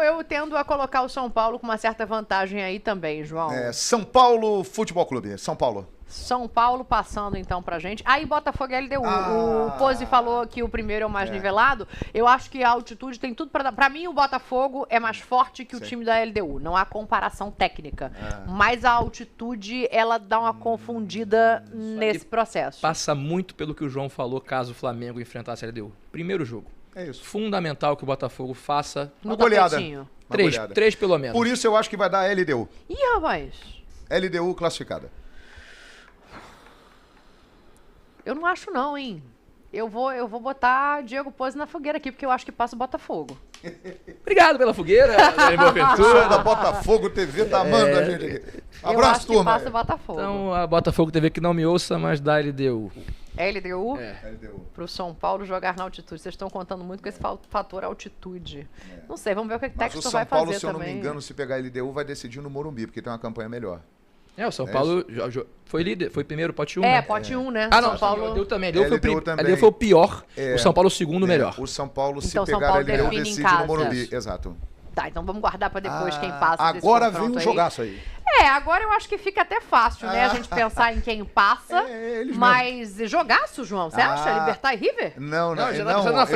Eu tendo a colocar o São Paulo com uma certa vantagem aí também, João. São Paulo Futebol Clube, São Paulo. São Paulo passando então pra gente. Aí Botafogo e LDU. O Pose falou que o primeiro é o mais nivelado. Eu acho que a altitude tem tudo pra dar. Pra mim, o Botafogo é mais forte que o time da LDU. Não há comparação técnica. Mas a altitude, ela dá uma confundida nesse processo. Passa muito pelo que o João falou, caso o Flamengo enfrentasse a LDU. Primeiro jogo. É isso. Fundamental que o Botafogo faça uma goleada. 3 pelo menos. Por isso eu acho que vai dar LDU. Ih, rapaz. LDU classificada. Eu não acho não, hein? Eu vou botar Diego Pose na fogueira aqui, porque eu acho que passa o Botafogo. Obrigado pela fogueira, Boaventura. da Botafogo TV tá amando a gente aqui. Abraço, turma. Que passa o Botafogo. Então, a Botafogo TV que não me ouça, mas dá LDU. LDU? LDU. Pro São Paulo jogar na altitude. Vocês estão contando muito com esse fator altitude. Não sei, vamos ver o que o Textor vai fazer também. Mas o São Paulo, se eu não me engano, se pegar LDU, vai decidir no Morumbi, porque tem uma campanha melhor. O São Paulo foi líder, foi primeiro pote 1. Pote 1, né? Não, São Paulo deu também. LDU foi o pior, o São Paulo o segundo melhor. O São Paulo, se pegar LDU, decide no Morumbi. Exato. Tá, então vamos guardar pra depois quem passa. Agora vem um jogaço aí. Agora eu acho que fica até fácil, né? A gente pensar em quem passa. Mas jogaço, João, você acha? Libertar e River? Não, eu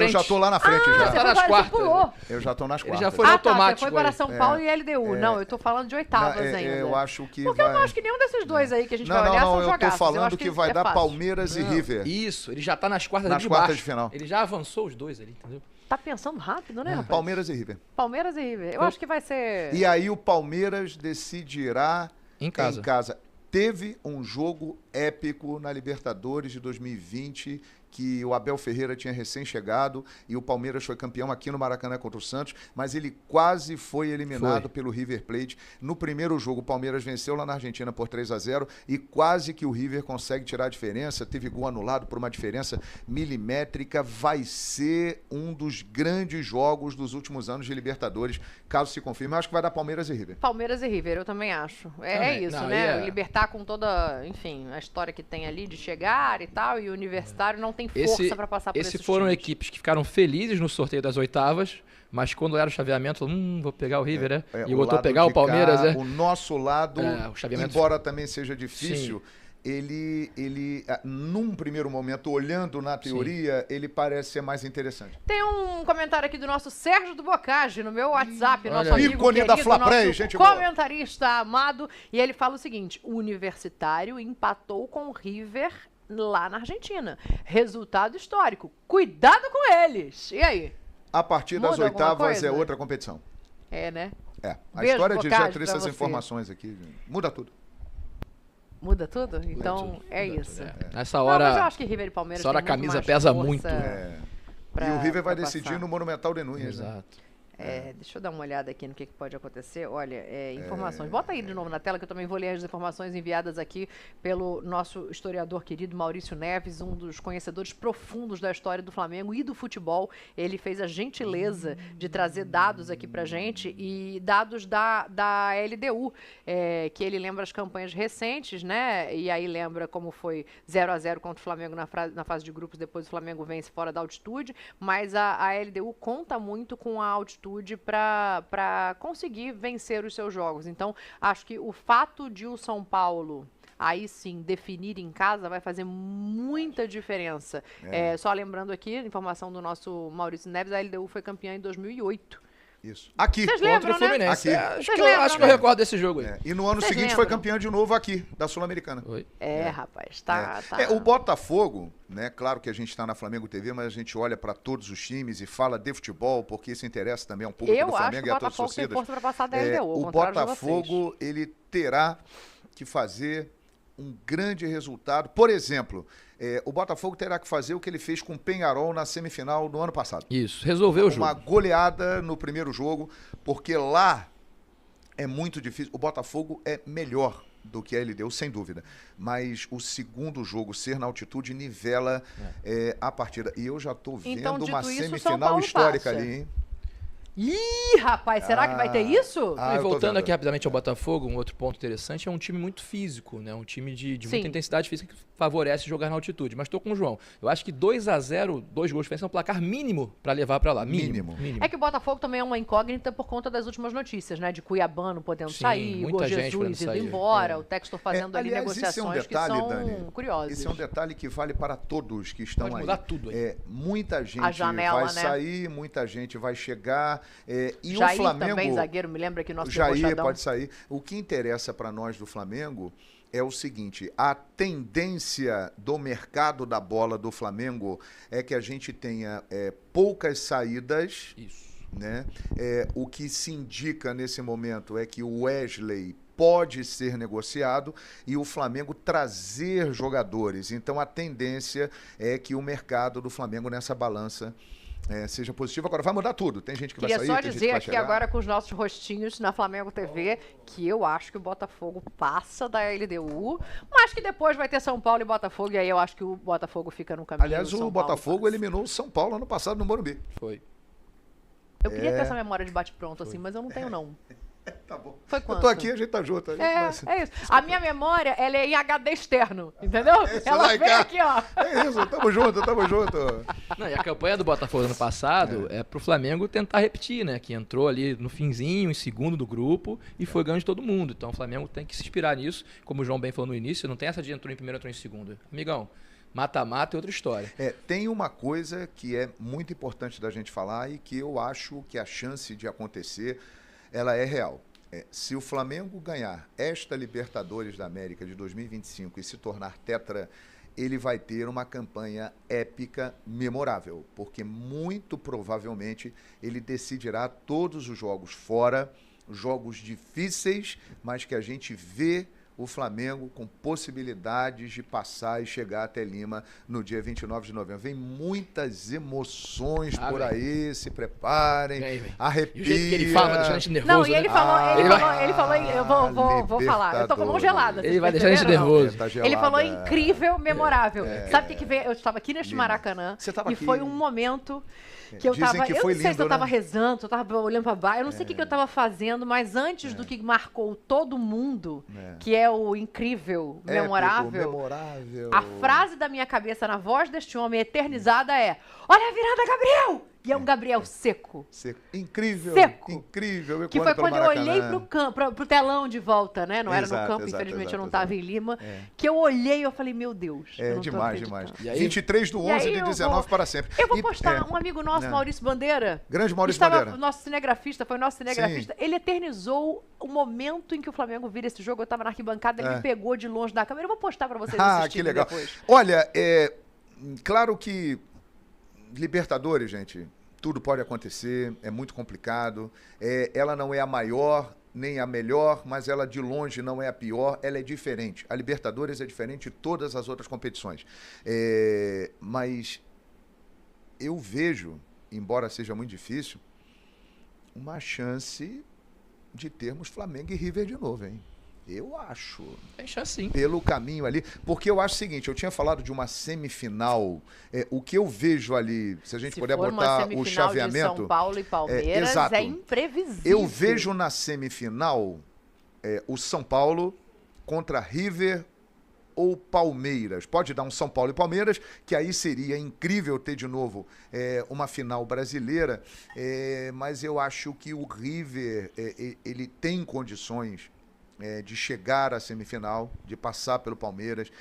já tô lá na frente já. Você tá nas quartas. Pulou. Eu já tô nas quartas. Ele já foi no automático. Você foi para São Paulo e LDU. Não, eu tô falando de oitavas ainda. Eu acho que Porque eu não acho que nenhum desses dois aí que a gente vai olhar são jogaços. Eu tô falando que vai dar Palmeiras e River. Isso, ele já tá nas quartas de baixo. Nas quartas de final. Ele já avançou os dois ali, entendeu? Tá pensando rápido, né, rapaz? Palmeiras e River. Palmeiras e River. Eu acho que vai ser... E aí o Palmeiras decidirá em casa. Teve um jogo épico na Libertadores de 2020, que o Abel Ferreira tinha recém-chegado e o Palmeiras foi campeão aqui no Maracanã contra o Santos, mas ele quase foi eliminado pelo River Plate. No primeiro jogo, o Palmeiras venceu lá na Argentina por 3-0 e quase que o River consegue tirar a diferença. Teve gol anulado por uma diferença milimétrica. Vai ser um dos grandes jogos dos últimos anos de Libertadores, caso se confirme. Eu acho que vai dar Palmeiras e River. Palmeiras e River, eu também acho. É isso, né? O Libertar com toda, enfim, a história que tem ali de chegar e tal, e o Universitário não tem força para passar por esses foram times. Equipes que ficaram felizes no sorteio das oitavas, mas quando era o chaveamento, vou pegar o River, né? E botou pegar o Palmeiras, O nosso lado, embora também seja difícil, ele, num primeiro momento, olhando na teoria, ele parece ser mais interessante. Tem um comentário aqui do nosso Sérgio do Bocage, no meu WhatsApp, nosso amigo ícone da Flapré, gente comentarista amado, e ele fala o seguinte: o Universitário empatou com o River lá na Argentina. Resultado histórico. Cuidado com eles. E aí? A partir das oitavas é outra competição. É, né? A Beijo, história de já trouxe essas informações aqui. Muda tudo. Muda tudo? Então, isso. Nessa hora, mas eu acho que River e Palmeiras essa hora a camisa pesa muito. E o River vai decidir no Monumental de Núñez. Exato. Deixa eu dar uma olhada aqui no que pode acontecer. Olha, informações. Bota aí de novo na tela que eu também vou ler as informações enviadas aqui pelo nosso historiador querido Maurício Neves, um dos conhecedores profundos da história do Flamengo e do futebol. Ele fez a gentileza de trazer dados aqui pra gente e dados da LDU, que ele lembra as campanhas recentes, né? E aí lembra como foi 0-0 contra o Flamengo na fase de grupos, depois o Flamengo vence fora da altitude, mas a LDU conta muito com a altitude para conseguir vencer os seus jogos. Então, acho que o fato de o São Paulo, aí sim, definir em casa vai fazer muita diferença. Só lembrando aqui, informação do nosso Maurício Neves, a LDU foi campeã em 2008. Isso. Aqui. Vocês contra lembram, o Fluminense. Né? Acho que eu recordo desse jogo aí. E no ano seguinte foi campeão de novo aqui, da Sul-Americana. Rapaz, tá. O Botafogo, né? Claro que a gente está na Flamengo TV, mas a gente olha para todos os times e fala de futebol, porque isso interessa também um pouco do Flamengo e a todas as torcidas. Tem força para passar da LDU, o Botafogo, ele terá que fazer um grande resultado. Por exemplo, o Botafogo terá que fazer o que ele fez com o Peñarol na semifinal do ano passado. Isso, resolveu o jogo. Uma goleada no primeiro jogo, porque lá é muito difícil. O Botafogo é melhor do que a LDU, sem dúvida. Mas o segundo jogo ser na altitude nivela a partida. E eu já estou vendo então, uma isso, semifinal histórica ali, hein? Ih, rapaz, será que vai ter isso? E voltando aqui rapidamente ao Botafogo, um outro ponto interessante, é um time muito físico, né? Um time de muita intensidade física que favorece jogar na altitude. Mas estou com o João. Eu acho que 2-0, 2 gols de diferença é um placar mínimo para levar para lá. Mínimo. É que o Botafogo também é uma incógnita por conta das últimas notícias, né? De Cuiabano podendo sair, o Jesus indo embora, o Textor fazendo ali negociações que são curiosas. Esse é um detalhe que vale para todos que estão Pode aí. mudar tudo aí. Muita gente janela, vai sair, muita gente vai chegar. E Jair o Flamengo também, zagueiro, me lembra que nosso Jair pode sair. O que interessa para nós do Flamengo é o seguinte, a tendência do mercado da bola do Flamengo é que a gente tenha poucas saídas. Isso. Né? O que se indica nesse momento é que o Wesley pode ser negociado e o Flamengo trazer jogadores. Então a tendência é que o mercado do Flamengo nessa balança seja positivo. Agora vai mudar tudo. Tem gente que vai sair, Queria só tem dizer gente aqui que vai chegar. agora com os nossos rostinhos na Flamengo TV que eu acho que o Botafogo passa da LDU, mas que depois vai ter São Paulo e Botafogo, e aí eu acho que o Botafogo fica no caminho. Aliás, o Botafogo eliminou o São Paulo ano passado no Morumbi. Foi. Eu queria ter essa memória de bate-pronto assim, mas eu não tenho não. Tá bom. Foi quanto? Eu tô aqui, a gente tá junto. É isso. A minha memória, ela é em HD externo, entendeu? Ela vem aqui, ó. É isso, tamo junto. Não, e a campanha do Botafogo ano passado é pro Flamengo tentar repetir, né? Que entrou ali no finzinho, em segundo do grupo, e foi ganho de todo mundo. Então o Flamengo tem que se inspirar nisso. Como o João bem falou no início, não tem essa de entrou em primeiro, entrou em segundo. Amigão, mata-mata é outra história. Tem uma coisa que é muito importante da gente falar e que eu acho que a chance de acontecer ela é real. Se o Flamengo ganhar esta Libertadores da América de 2025 e se tornar tetra, ele vai ter uma campanha épica memorável, porque muito provavelmente ele decidirá todos os jogos fora, jogos difíceis, mas que a gente vê o Flamengo com possibilidades de passar e chegar até Lima no dia 29 de novembro. Vem muitas emoções por aí, se preparem, arrepia. E o jeito que ele fala vai deixar a gente nervoso. Não, e ele falou, eu vou falar, eu tô com a mão gelada. Ele vai deixar a gente nervoso. Ele falou incrível, memorável. Sabe o que veio? Eu estava aqui neste Maracanã e foi um momento que eu tava, eu não sei se eu tava rezando, se eu tava olhando pra baixo, eu não sei o que eu tava fazendo, mas antes do que marcou todo mundo, que é o incrível, memorável, a frase da minha cabeça na voz deste homem eternizada é: olha a virada, Gabriel! E é um Gabriel seco. Incrível. Seco. Incrível. Que foi quando eu olhei pro telão de volta, né? Não era no campo, infelizmente eu não estava em Lima. Que eu olhei e eu falei, meu Deus. Demais. E aí, 23/11 de 19 para sempre. Eu vou postar um amigo nosso, Maurício Bandeira. Grande Maurício Bandeira. Foi nosso cinegrafista. Ele eternizou o momento em que o Flamengo vira esse jogo. Eu estava na arquibancada, ele me pegou de longe da câmera. Eu vou postar para vocês assistirem que legal. Depois. Olha, claro que Libertadores, gente, tudo pode acontecer, é muito complicado. Ela não é a maior nem a melhor, mas ela de longe não é a pior, ela é diferente. A Libertadores é diferente de todas as outras competições. Mas eu vejo, embora seja muito difícil, uma chance de termos Flamengo e River de novo, hein? Eu acho. Tem chance sim. Pelo caminho ali. Porque eu acho o seguinte, eu tinha falado de uma semifinal. O que eu vejo ali, se a gente puder botar o chaveamento. De São Paulo e Palmeiras, é imprevisível. Eu vejo na semifinal o São Paulo contra River ou Palmeiras. Pode dar um São Paulo e Palmeiras, que aí seria incrível ter de novo uma final brasileira. Mas eu acho que o River ele tem condições de chegar à semifinal, de passar pelo Palmeiras.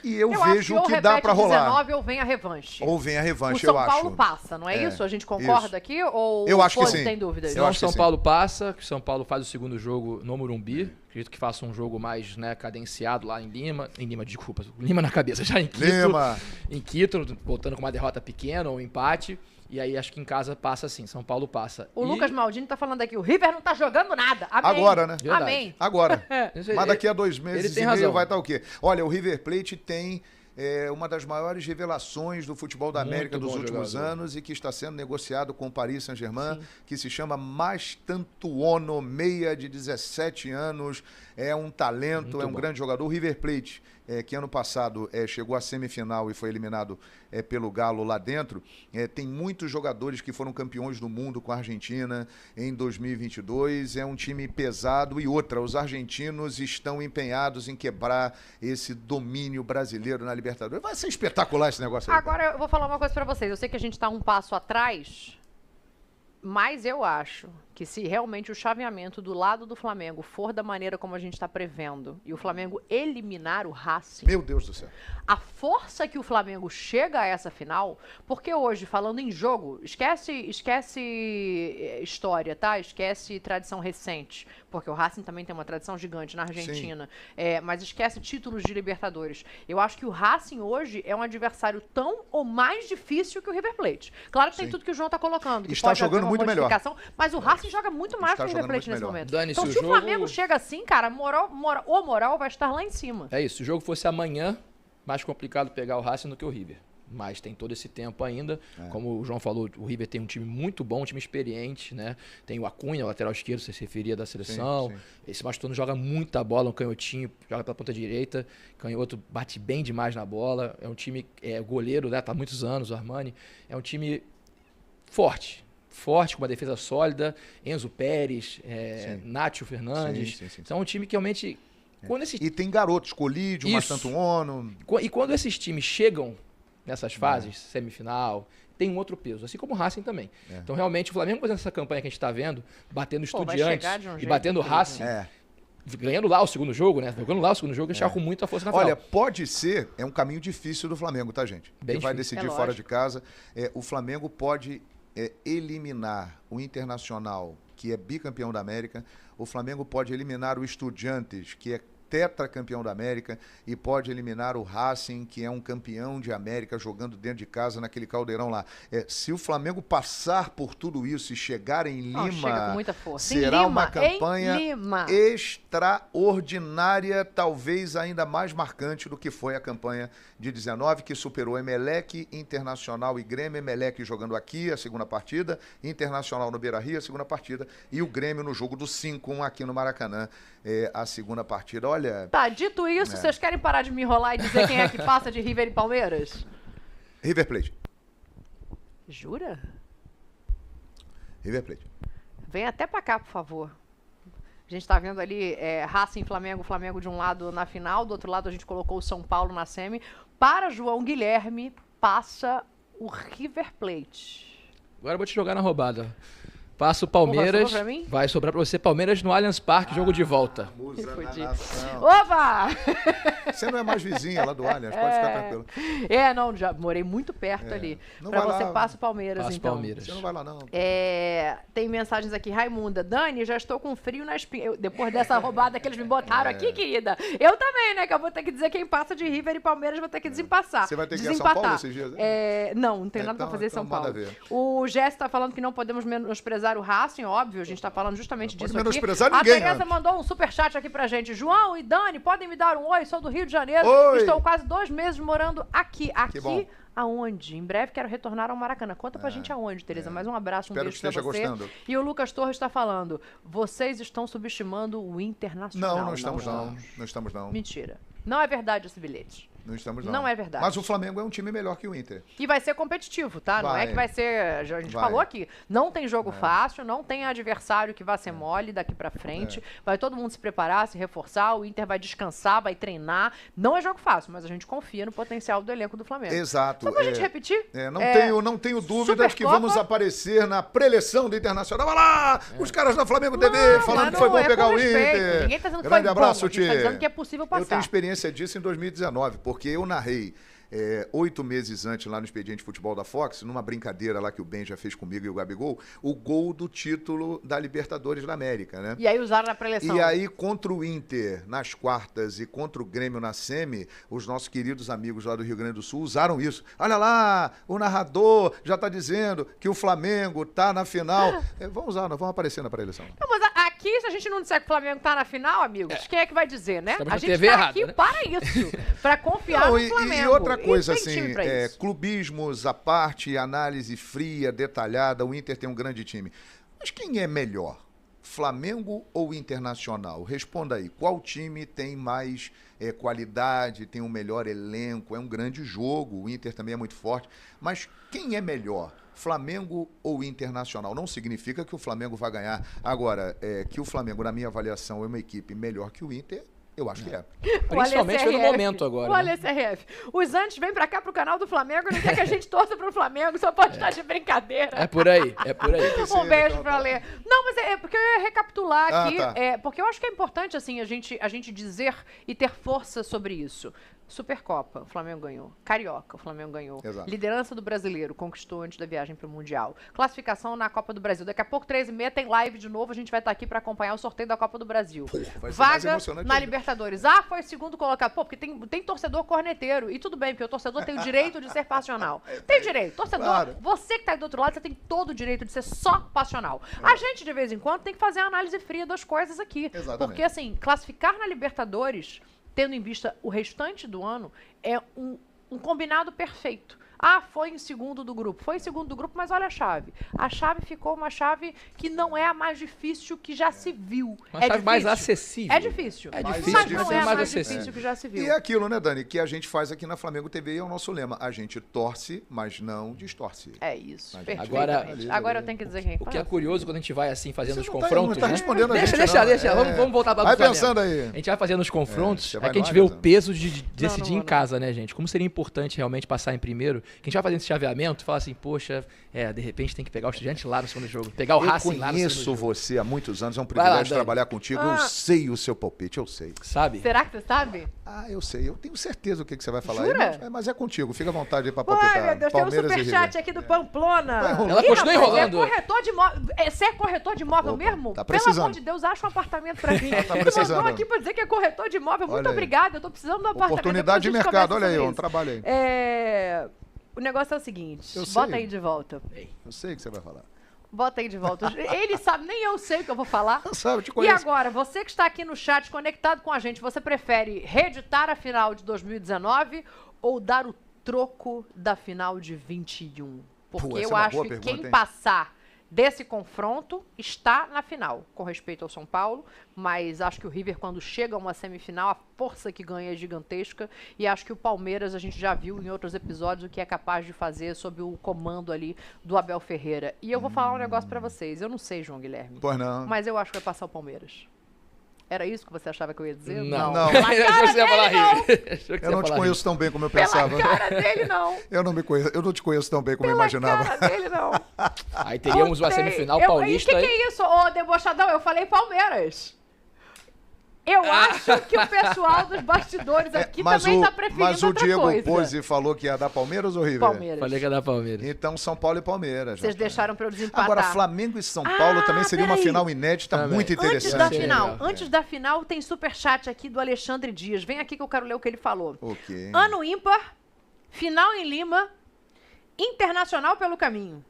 E eu vejo que dá para rolar. 19 ou vem a revanche. Ou vem a revanche, eu acho. O São Paulo passa, não é isso? A gente concorda aqui? Ou eu acho que sim. Tem dúvidas? Eu acho que São Paulo passa, que o São Paulo faz o segundo jogo no Morumbi. Acredito que faça um jogo mais cadenciado lá em Lima. Desculpa. Lima na cabeça, já em Quito. Em Quito, voltando com uma derrota pequena ou um empate. E aí acho que em casa passa assim, São Paulo passa. O Lucas Maldini tá falando aqui, o River não tá jogando nada. Amém. Agora, né? Amém. Agora. Mas daqui a 2 meses e meio vai estar o quê? Olha, o River Plate tem é uma das maiores revelações do futebol da América dos últimos anos e que está sendo negociado com o Paris Saint-Germain, que se chama Mastantuono, meia de 17 anos, é um talento, muito grande jogador. O River Plate, que ano passado chegou à semifinal e foi eliminado pelo Galo lá dentro, tem muitos jogadores que foram campeões do mundo com a Argentina em 2022, é um time pesado e outra, os argentinos estão empenhados em quebrar esse domínio brasileiro na Libertadores. Vai ser espetacular esse negócio aí. Agora eu vou falar uma coisa pra vocês, eu sei que a gente tá um passo atrás, mas eu acho que se realmente o chaveamento do lado do Flamengo for da maneira como a gente está prevendo e o Flamengo eliminar o Racing... Meu Deus do céu. A força que o Flamengo chega a essa final, porque hoje, falando em jogo, esquece história, tá? Esquece tradição recente, porque o Racing também tem uma tradição gigante na Argentina, mas esquece títulos de Libertadores. Eu acho que o Racing hoje é um adversário tão ou mais difícil que o River Plate. Claro que tem tudo que o João está colocando. Que está jogando muito melhor. Mas o Racing joga muito mais que o River Plate nesse momento. Então, se o Flamengo chega assim, cara, o moral vai estar lá em cima. É isso. Se o jogo fosse amanhã, mais complicado pegar o Racing do que o River. Mas tem todo esse tempo ainda. Como o João falou, o River tem um time muito bom, um time experiente, né? Tem o Acunha, o lateral esquerdo, você se referia da seleção. Esse Mastrano joga muita bola, um canhotinho, joga pela ponta direita. Canhoto bate bem demais na bola. É um time, goleiro, né? Tá há muitos anos, o Armani. É um time forte, com uma defesa sólida. Enzo Pérez, Nátio Fernandes. Então é um time que realmente... E tem garotos, Colídio, Mastantuono. E quando esses times chegam nessas fases, semifinal, tem um outro peso, assim como o Racing também. Então, realmente, o Flamengo fazendo essa campanha que a gente está vendo, batendo Estudiantes e batendo o Racing, ganhando lá o segundo jogo, né? Jogando lá o segundo jogo, a gente está com muita força na final. Olha, pode ser, é um caminho difícil do Flamengo, tá, gente? Bem que vai decidir fora de casa. O Flamengo pode eliminar o Internacional, que é bicampeão da América. O Flamengo pode eliminar o Estudiantes, que é tetracampeão da América, e pode eliminar o Racing, que é um campeão de América, jogando dentro de casa naquele caldeirão lá. Se o Flamengo passar por tudo isso e chegar em Lima, chega com muita força. Será uma campanha extraordinária, talvez ainda mais marcante do que foi a campanha de 19, que superou Emelec, Internacional e Grêmio. Emelec jogando aqui a segunda partida, Internacional no Beira-Rio a segunda partida, e o Grêmio no jogo do 5-1 aqui no Maracanã a segunda partida. Olha... Tá, dito isso, vocês querem parar de me enrolar e dizer quem é que passa de River e Palmeiras? River Plate. Jura? River Plate. Vem até pra cá, por favor. A gente tá vendo ali Racing, Flamengo, Flamengo de um lado na final, do outro lado a gente colocou o São Paulo na semi. Para João Guilherme, passa o River Plate. Agora eu vou te jogar na roubada. Passa o Palmeiras, vai sobrar pra você. Palmeiras no Allianz Parque, jogo de volta. Opa! Você não é mais vizinha lá do Allianz, pode ficar tranquilo. Não, já morei muito perto ali. Pra você, passa o Palmeiras, passa então. Palmeiras. Você não vai lá, não. Tem mensagens aqui, Raimunda. Dani, já estou com frio na espinha. Depois dessa roubada que eles me botaram aqui, querida. Eu também, né? Que eu vou ter que dizer quem passa de River e Palmeiras, vou ter que desempassar. Você vai ter que ir a São Paulo esses dias? Não tem nada pra fazer em São Paulo. O Jess tá falando que não podemos menosprezar o Racing, óbvio, a gente tá falando justamente disso aqui. A Tereza mandou um superchat aqui pra gente. João e Dani, podem me dar um oi? Sou do Rio de Janeiro. Estou quase 2 meses morando aqui. Aqui aonde? Em breve quero retornar ao Maracanã. Conta pra gente aonde, Tereza. Mais um abraço, Espero beijo pra você. Gostando. E o Lucas Torres está falando, vocês estão subestimando o Internacional. Não estamos não. Não estamos não. Mentira. Não é verdade esse bilhete. Não estamos não. Não é verdade. Mas o Flamengo é um time melhor que o Inter. E vai ser competitivo, tá? Não é que vai ser... A gente falou aqui. Não tem jogo fácil, não tem adversário que vai ser mole daqui pra frente. Vai todo mundo se preparar, se reforçar. O Inter vai descansar, vai treinar. Não é jogo fácil, mas a gente confia no potencial do elenco do Flamengo. Exato. Só pra gente repetir. Não tenho dúvidas que vamos aparecer na preleção do Internacional. Olha lá! Os caras da Flamengo TV falando que foi bom pegar o Inter. Ninguém tá dizendo que Grande foi abraço, bom. A gente tá dizendo que é possível passar. Eu tenho experiência disso em 2019, porque eu narrei 8 meses antes lá no Expediente Futebol da Fox, numa brincadeira lá que o Ben já fez comigo e o Gabigol, o gol do título da Libertadores da América, né? E aí usaram na preleção. E aí contra o Inter nas quartas e contra o Grêmio na semi, os nossos queridos amigos lá do Rio Grande do Sul usaram isso. Olha lá, o narrador já tá dizendo que o Flamengo tá na final. Vamos usar, nós vamos aparecer na preleção. Não, mas aqui, se a gente não disser que o Flamengo tá na final, amigos, quem é que vai dizer, né? Estamos A na gente TV tá errado, aqui né? para isso, para confiar no Flamengo. E outra coisa, tem time assim, pra isso. clubismos à parte, análise fria, detalhada, o Inter tem um grande time. Mas quem é melhor? Flamengo ou Internacional? Responda aí. Qual time tem mais qualidade, tem um melhor elenco? É um grande jogo, o Inter também é muito forte. Mas quem é melhor? Flamengo ou Internacional? Não significa que o Flamengo vai ganhar. Agora, que o Flamengo, na minha avaliação, é uma equipe melhor que o Inter, eu acho que é. Principalmente pelo momento agora. Olha, CRF. Os antes vêm pra cá pro canal do Flamengo e não quer que a gente torça pro Flamengo, só pode estar de brincadeira. É por aí, é por aí. Um beijo pra Lê. Não, mas é porque eu ia recapitular aqui, tá. porque eu acho que é importante, assim, a gente dizer e ter força sobre isso. Supercopa, o Flamengo ganhou. Carioca, o Flamengo ganhou. Exato. Liderança do brasileiro, conquistou antes da viagem para o Mundial. Classificação na Copa do Brasil. Daqui a pouco, 3h30, tem live de novo. A gente vai estar aqui para acompanhar o sorteio da Copa do Brasil. Vai ser mais Vaga emocionante na ainda. Libertadores. Foi segundo colocado. Porque tem torcedor corneteiro. E tudo bem, porque o torcedor tem o direito de ser passional. Tem direito. Torcedor, Claro. você que tá aí do outro lado, você tem todo o direito de ser só passional. A gente, de vez em quando, tem que fazer a análise fria das coisas aqui. Exatamente. Porque, assim, classificar na Libertadores, tendo em vista o restante do ano, é um combinado perfeito. Foi em segundo do grupo. Foi em segundo do grupo, mas olha a chave. A chave ficou uma chave que não é a mais difícil que já se viu. Uma chave mais acessível. É difícil. É Mas difícil, não mas é é a mais mais acessível. difícil que já se viu. E é aquilo, né, Dani, que a gente faz aqui na Flamengo TV e é o nosso lema. A gente torce, mas não distorce. É isso. Mas Perfeitamente. Agora eu tenho que dizer quem O que é curioso quando a gente vai assim fazendo Você os não tá- confrontos, não tá né? respondendo a gente, Deixa. não. Vamos voltar para o Vai Flamengo. pensando aí. A gente vai fazendo os confrontos, você vai é que a gente no vê ar o pensando. peso de decidir não em vou, casa, né, gente? Como seria importante realmente passar em primeiro, que a gente vai fazendo esse chaveamento e falar assim, poxa, de repente tem que pegar o Estudiante lá no segundo jogo, pegar o Racing lá no segundo conheço jogo. você há muitos anos, é um lá, privilégio Dani. trabalhar contigo. Eu sei o seu palpite, eu sei. Sabe? Será que você sabe? Eu sei, eu tenho certeza o que você vai falar Jura? aí, mas é contigo, fica à vontade aí pra palpitar. Ai, meu Deus, tem um Palmeiras e superchat River. aqui do Pamplona. Ela continua enrolando. Você é corretor de imóvel Opa, mesmo? tá Pelo precisando. amor de Deus, acha um apartamento pra mim. Tá Você precisando. mandou aqui pra dizer que é corretor de imóvel. Muito Olha aí. obrigada, eu tô precisando de um apartamento. Oportunidade de Depois a gente mercado, conversa olha aí, sobre um isso. trabalho aí. O negócio é o seguinte, Eu bota sei. aí de volta. Eu sei o que você vai falar. Bota aí de volta. Ele sabe, nem eu sei o que eu vou falar. Sabe, eu te E conheço. agora, você que está aqui no chat conectado com a gente, você prefere reeditar a final de 2019 ou dar o troco da final de 21? Porque essa é eu uma acho boa que pergunta, quem hein? passar desse confronto está na final, com respeito ao São Paulo, mas acho que o River, quando chega a uma semifinal, a força que ganha é gigantesca, e acho que o Palmeiras, a gente já viu em outros episódios o que é capaz de fazer sob o comando ali do Abel Ferreira. E eu vou falar um negócio pra vocês, eu não sei, João Guilherme, Pois não. mas eu acho que vai passar o Palmeiras. Era isso que você achava que eu ia dizer? Não. Não. Pela cara Você ia falar dele, não. River. Achou que Eu você não ia te falar conheço tão bem como eu Pela pensava. cara dele, não. Eu não te conheço tão bem como eu Pela imaginava. cara dele, não. River. Aí teríamos uma Gostei. semifinal E paulista que aí. é isso? Ô, debochadão, eu falei Palmeiras. Eu acho que o pessoal dos bastidores aqui também tá preferindo mas o outra Diego coisa. Pose falou que ia dar Palmeiras ou River? Palmeiras. Falei que ia dar Palmeiras. Então São Paulo e Palmeiras. Vocês rapaz. deixaram pra eu desempatar. Agora, Flamengo e São Paulo também seria uma peraí. final inédita, Também. muito Antes interessante. da Seria final, legal. antes da final, tem superchat aqui do Alexandre Dias. Vem aqui que eu quero ler o que ele falou. Ok. Ano ímpar, final em Lima, Internacional pelo caminho.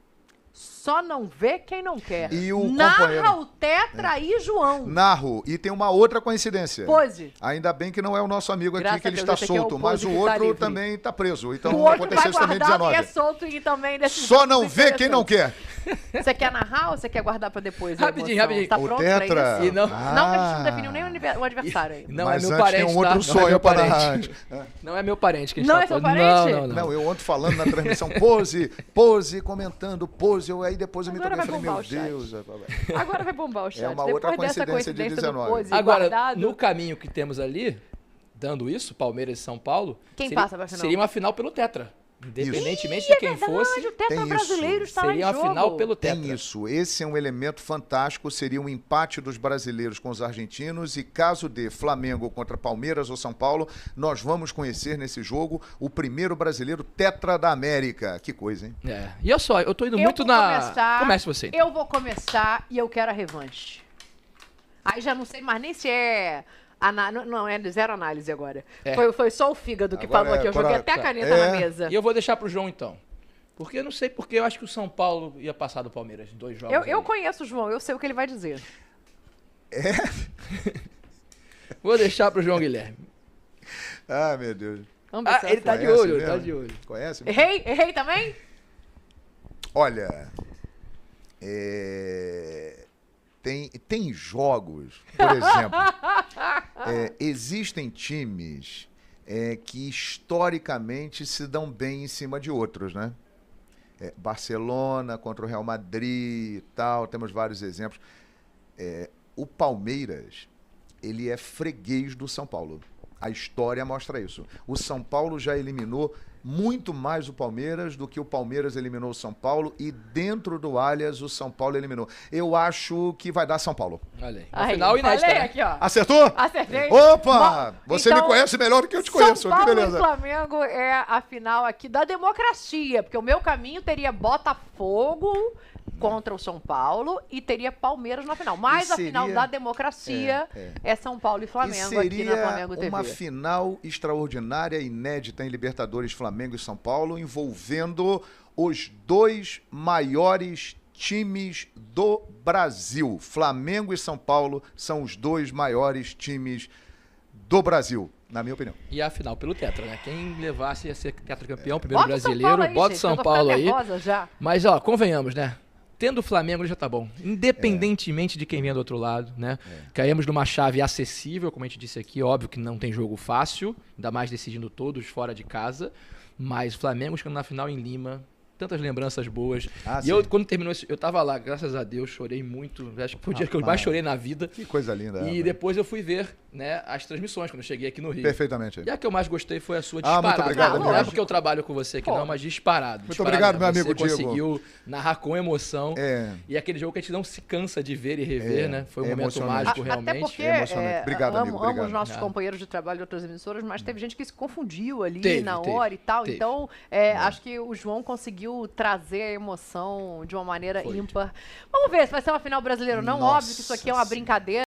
Só não vê quem não quer. E o Narra companheiro? o Tetra e João. Narro. E tem uma outra coincidência. Pose. Ainda bem que não é o nosso amigo aqui, Graças que ele a Deus, está esse aqui é o solto, mas Pose o que tá outro livre. também está preso. Então O outro aconteceu vai isso também em guardar e 19. é solto e também desse Só não vê quem não quer. Você quer narrar ou você quer guardar pra depois? a Rapidinho, emoção? rapidinho. Tá O pronto Tetra. pra isso? E não- Não, a gente não definiu nem o adversário ainda. Não Mas é meu antes parente, tem um outro tá? Não é sonho meu para parente. narrar. Não é meu parente que a gente Não tá é seu falando. parente? Não. Não, eu ontem falando na transmissão, pose, comentando, pose. Aí depois eu me Agora toquei e vai falei, bombar meu o chat. Deus. Agora vai bombar o chat. uma Depois outra dessa coincidência de coincidência do 19. Pose Agora, guardado, no caminho que temos ali, dando isso, Palmeiras e São Paulo, Quem seria, passa pra final? seria uma final pelo Tetra. Independentemente de quem fosse, o Tetra Tem brasileiro isso. está lá em seria uma jogo. final pelo Tetra. Tem isso. Esse é um elemento fantástico. Seria um empate dos brasileiros com os argentinos. E caso dê Flamengo contra Palmeiras ou São Paulo, nós vamos conhecer nesse jogo o primeiro brasileiro Tetra da América. Que coisa, hein? É. E olha só, eu tô indo Eu muito vou na... começar, Comece você. Eu vou começar e eu quero a revanche. Aí já não sei mais nem se é... Não, é zero análise agora. É. Foi só o fígado que Agora falou aqui. Eu joguei até a caneta na mesa. E eu vou deixar pro João, então. Porque eu não sei porque eu acho que o São Paulo ia passar do Palmeiras em 2 jogos. Eu ali. conheço o João, eu sei o que ele vai dizer. Vou deixar pro João Guilherme. Ah, meu Deus. Ele tá de olho, mesmo? Tá de olho. Conhece? Errei também? Olha, tem jogos, por exemplo, existem times que historicamente se dão bem em cima de outros, né? Barcelona contra o Real Madrid e tal, temos vários exemplos. O Palmeiras, ele é freguês do São Paulo. A história mostra isso. O São Paulo já eliminou muito mais o Palmeiras do que o Palmeiras eliminou o São Paulo, e dentro do Allianz o São Paulo eliminou. Eu acho que vai dar São Paulo. Olha aí. Final inédito, né? Aqui, ó. Acertou? Acertei. Opa! Você então, me conhece melhor do que eu te conheço. São Paulo que beleza. e Flamengo é a final aqui da democracia, porque o meu caminho teria Botafogo contra o São Paulo e teria Palmeiras na final. Mas a final da democracia é São Paulo e Flamengo aqui na Flamengo TV. Uma final extraordinária, inédita em Libertadores, Flamengo e São Paulo, envolvendo os dois maiores times do Brasil. Flamengo e São Paulo são os dois maiores times do Brasil, na minha opinião. E a final pelo Tetra, né? Quem levasse ia ser tetracampeão, primeiro brasileiro, bota o São Paulo aí. Já. Mas, ó, convenhamos, né? Tendo o Flamengo já tá bom, independentemente de quem vem do outro lado, né? Caímos numa chave acessível, como a gente disse aqui, óbvio que não tem jogo fácil, ainda mais decidindo todos fora de casa, mas o Flamengo chegando na final em Lima, tantas lembranças boas. E eu, quando terminou isso, eu tava lá, graças a Deus, chorei muito, acho que foi o dia que eu mais chorei na vida. Que coisa linda. E depois eu fui ver, né, as transmissões, quando eu cheguei aqui no Rio. Perfeitamente. E a que eu mais gostei foi a sua disparada. Muito obrigado, não é porque eu trabalho com você aqui não, mas disparado. Muito obrigado, meu amigo Diego. Você conseguiu narrar com emoção. E aquele jogo que a gente não se cansa de ver e rever, né? Foi um momento mágico, realmente. Até porque, emocionante. Obrigado, amigo. Amo os nossos companheiros de trabalho de outras emissoras, mas teve gente que se confundiu ali na hora e tal. Então, acho que o João conseguiu trazer a emoção de uma maneira ímpar. Vamos ver se vai ser uma final brasileira ou não. Óbvio que isso aqui é uma brincadeira.